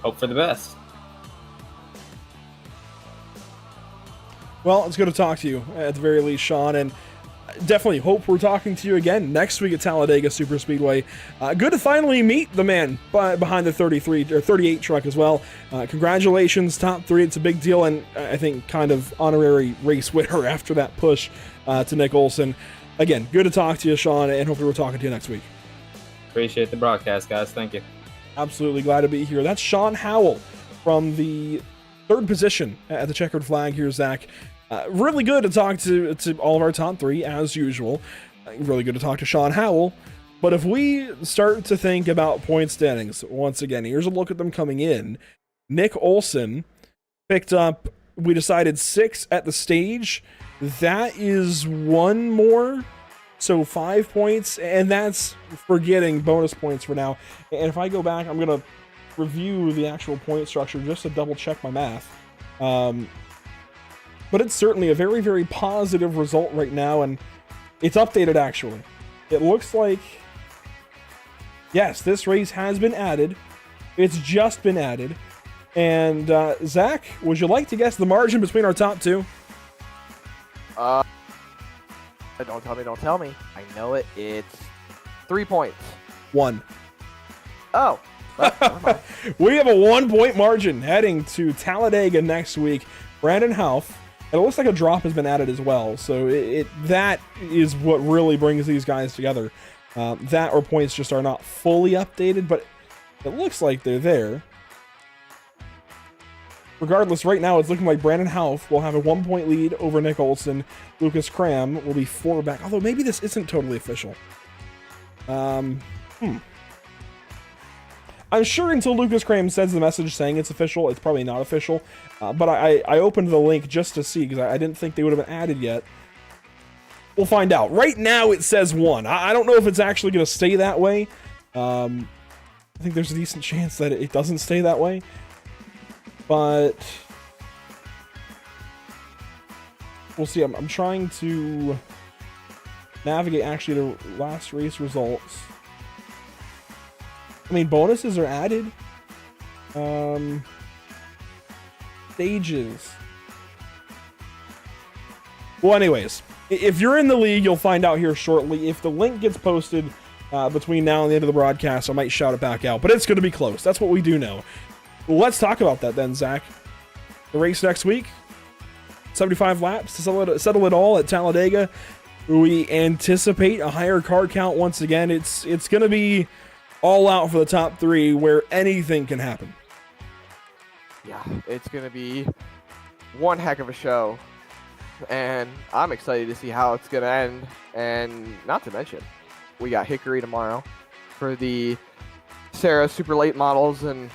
hope for the best. Well, it's good to talk to you at the very least, Sean, and definitely hope we're talking to you again next week at Talladega Superspeedway. Good to finally meet the man behind the 33 or 38 truck as well. Congratulations, top 3. It's a big deal, and I think kind of honorary race winner after that push to Nick Olson. Again, good to talk to you, Sean, and hopefully we're talking to you next week. Appreciate the broadcast, guys. Thank you. Absolutely glad to be here. That's Sean Howell from the 3rd position at the checkered flag here, Zach. Really good to talk to all of our top 3, as usual. Really good to talk to Sean Howell. But if we start to think about point standings, once again, here's a look at them coming in. Nick Olson picked up, we decided 6 at the stage. That is 1 more, so 5 points, and that's for getting bonus points for now. And if I go back, I'm going to review the actual point structure just to double check my math. But it's certainly a very, very positive result right now, and it's updated actually. It looks like, yes, this race has been added. It's just been added. And Zach, would you like to guess the margin between our top 2? Don't tell me. I know it. It's 3 points. 1. Oh. Well, never mind. We have a 1-point margin heading to Talladega next week. Brandon Houff. And it looks like a drop has been added as well. So that is what really brings these guys together. That or points just are not fully updated, but it looks like they're there. Regardless, right now it's looking like Brandon Houff will have a 1-point lead over Nick Olson. Lucas Cram will be 4 back. Although maybe this isn't totally official. I'm sure until Lucas Cram sends the message saying it's official, it's probably not official. But I opened the link just to see because I didn't think they would have been added yet. We'll find out. Right now it says 1. I don't know if it's actually going to stay that way. I think there's a decent chance that it doesn't stay that way. But we'll see. I'm trying to navigate actually the last race results. I mean, bonuses are added. Stages. Well, anyways, if you're in the league, you'll find out here shortly. If the link gets posted between now and the end of the broadcast, I might shout it back out. But it's going to be close. That's what we do know. Well, let's talk about that then, Zach. The race next week, 75 laps to settle it all at Talladega. We anticipate a higher car count once again. It's going to be all out for the top 3 where anything can happen. Yeah, it's going to be one heck of a show. and I'm excited to see how it's gonna end. And not to mention, we got Hickory tomorrow for the Sarah Super Late Models, and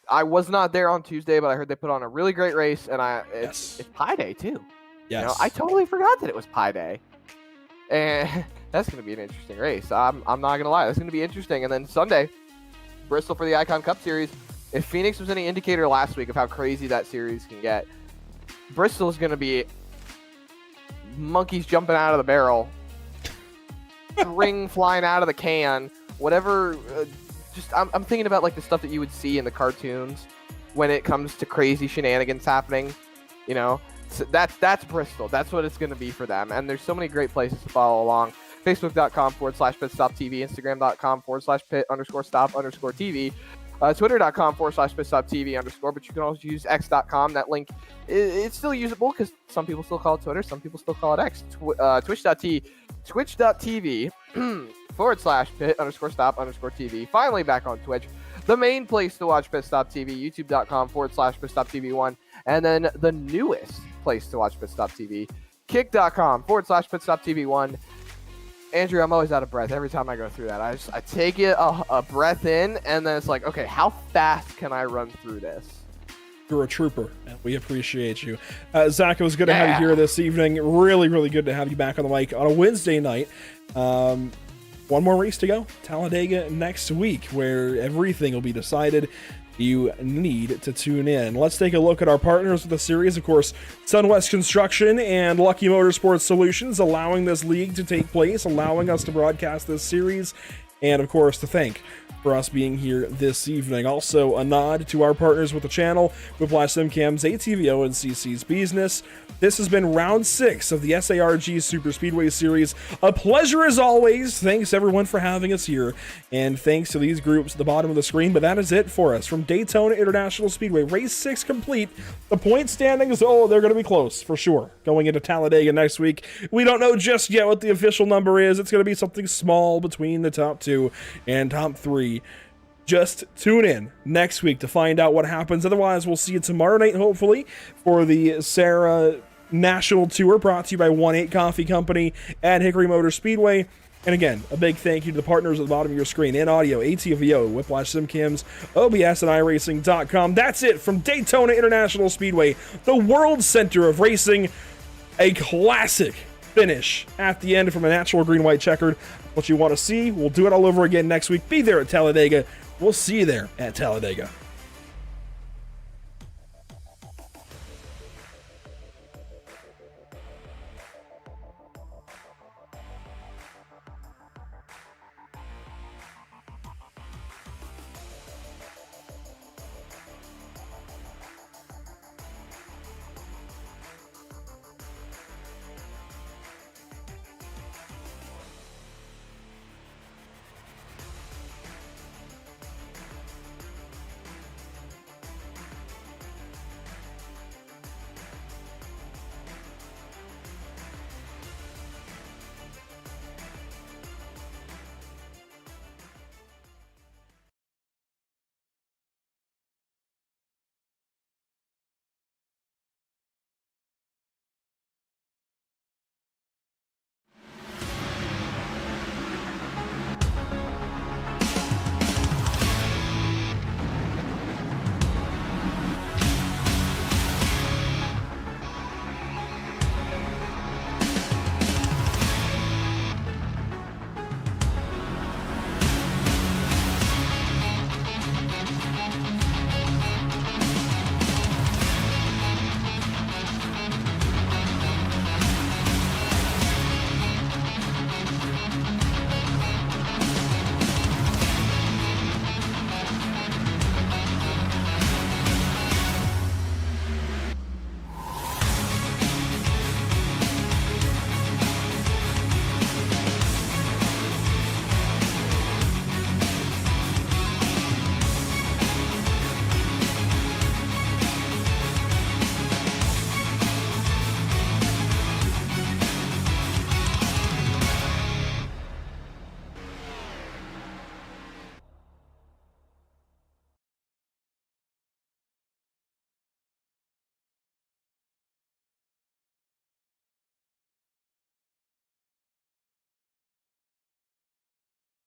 I was not there on Tuesday, but I heard they put on a really great race, and it's Pi Day too. Yes. You know, I totally forgot that it was Pi Day, and that's gonna be an interesting race. I'm not gonna lie, that's gonna be interesting. And then Sunday, Bristol for the Icon Cup Series. If Phoenix was any indicator last week of how crazy that series can get, Bristol is gonna be monkeys jumping out of the barrel, ring flying out of the can, whatever. I'm thinking about like the stuff that you would see in the cartoons when it comes to crazy shenanigans happening. You know, so that's Bristol. That's what it's going to be for them. And there's so many great places to follow along. Facebook.com/pitstoptv, Instagram.com/pit_stop_TV, Twitter.com/pitstoptv_, but you can also use X.com. That link it's still usable because some people still call it Twitter, some people still call it X. Twitch.tv /pit_stop_TV. Finally back on Twitch, the main place to watch Pit Stop TV, youtube.com/pitstoptv1, and then the newest place to watch Pit Stop TV, kick.com/pitstoptv1. Andrew, I'm always out of breath every time I go through that. I take it a breath in, and then it's like, okay, how fast can I run through this? You're a trooper, and we appreciate you. Zach, it was good to have you here this evening. Really, really good to have you back on the mic on a Wednesday night. One more race to go. Talladega next week, where everything will be decided. You need to tune in. Let's take a look at our partners of the series. Of course, Sunwest Construction and Lucky Motorsports Solutions, allowing this league to take place, allowing us to broadcast this series, and of course, to thank for us being here this evening. Also, a nod to our partners with the channel, Whiplash SimCams, ATVO, and CC's Business. This has been round 6 of the SARG Superspeedway series. A pleasure as always. Thanks everyone for having us here, and thanks to these groups at the bottom of the screen. But that is it for us from Daytona International Speedway. Race 6 complete. The point standings, they're going to be close for sure. Going into Talladega next week, we don't know just yet what the official number is. It's going to be something small between the top 2 and top 3. Just tune in next week to find out what happens. Otherwise, we'll see you tomorrow night, hopefully, for the Sarah National Tour, brought to you by 1-8 Coffee Company at Hickory Motor Speedway. And again, a big thank you to the partners at the bottom of your screen in audio, ATVO, Whiplash SimCams, OBS, and iRacing.com. That's it from Daytona International Speedway, the world center of racing. A classic finish at the end from a natural green-white checkered. What you want to see, we'll do it all over again next week. Be there at Talladega. We'll see you there at Talladega.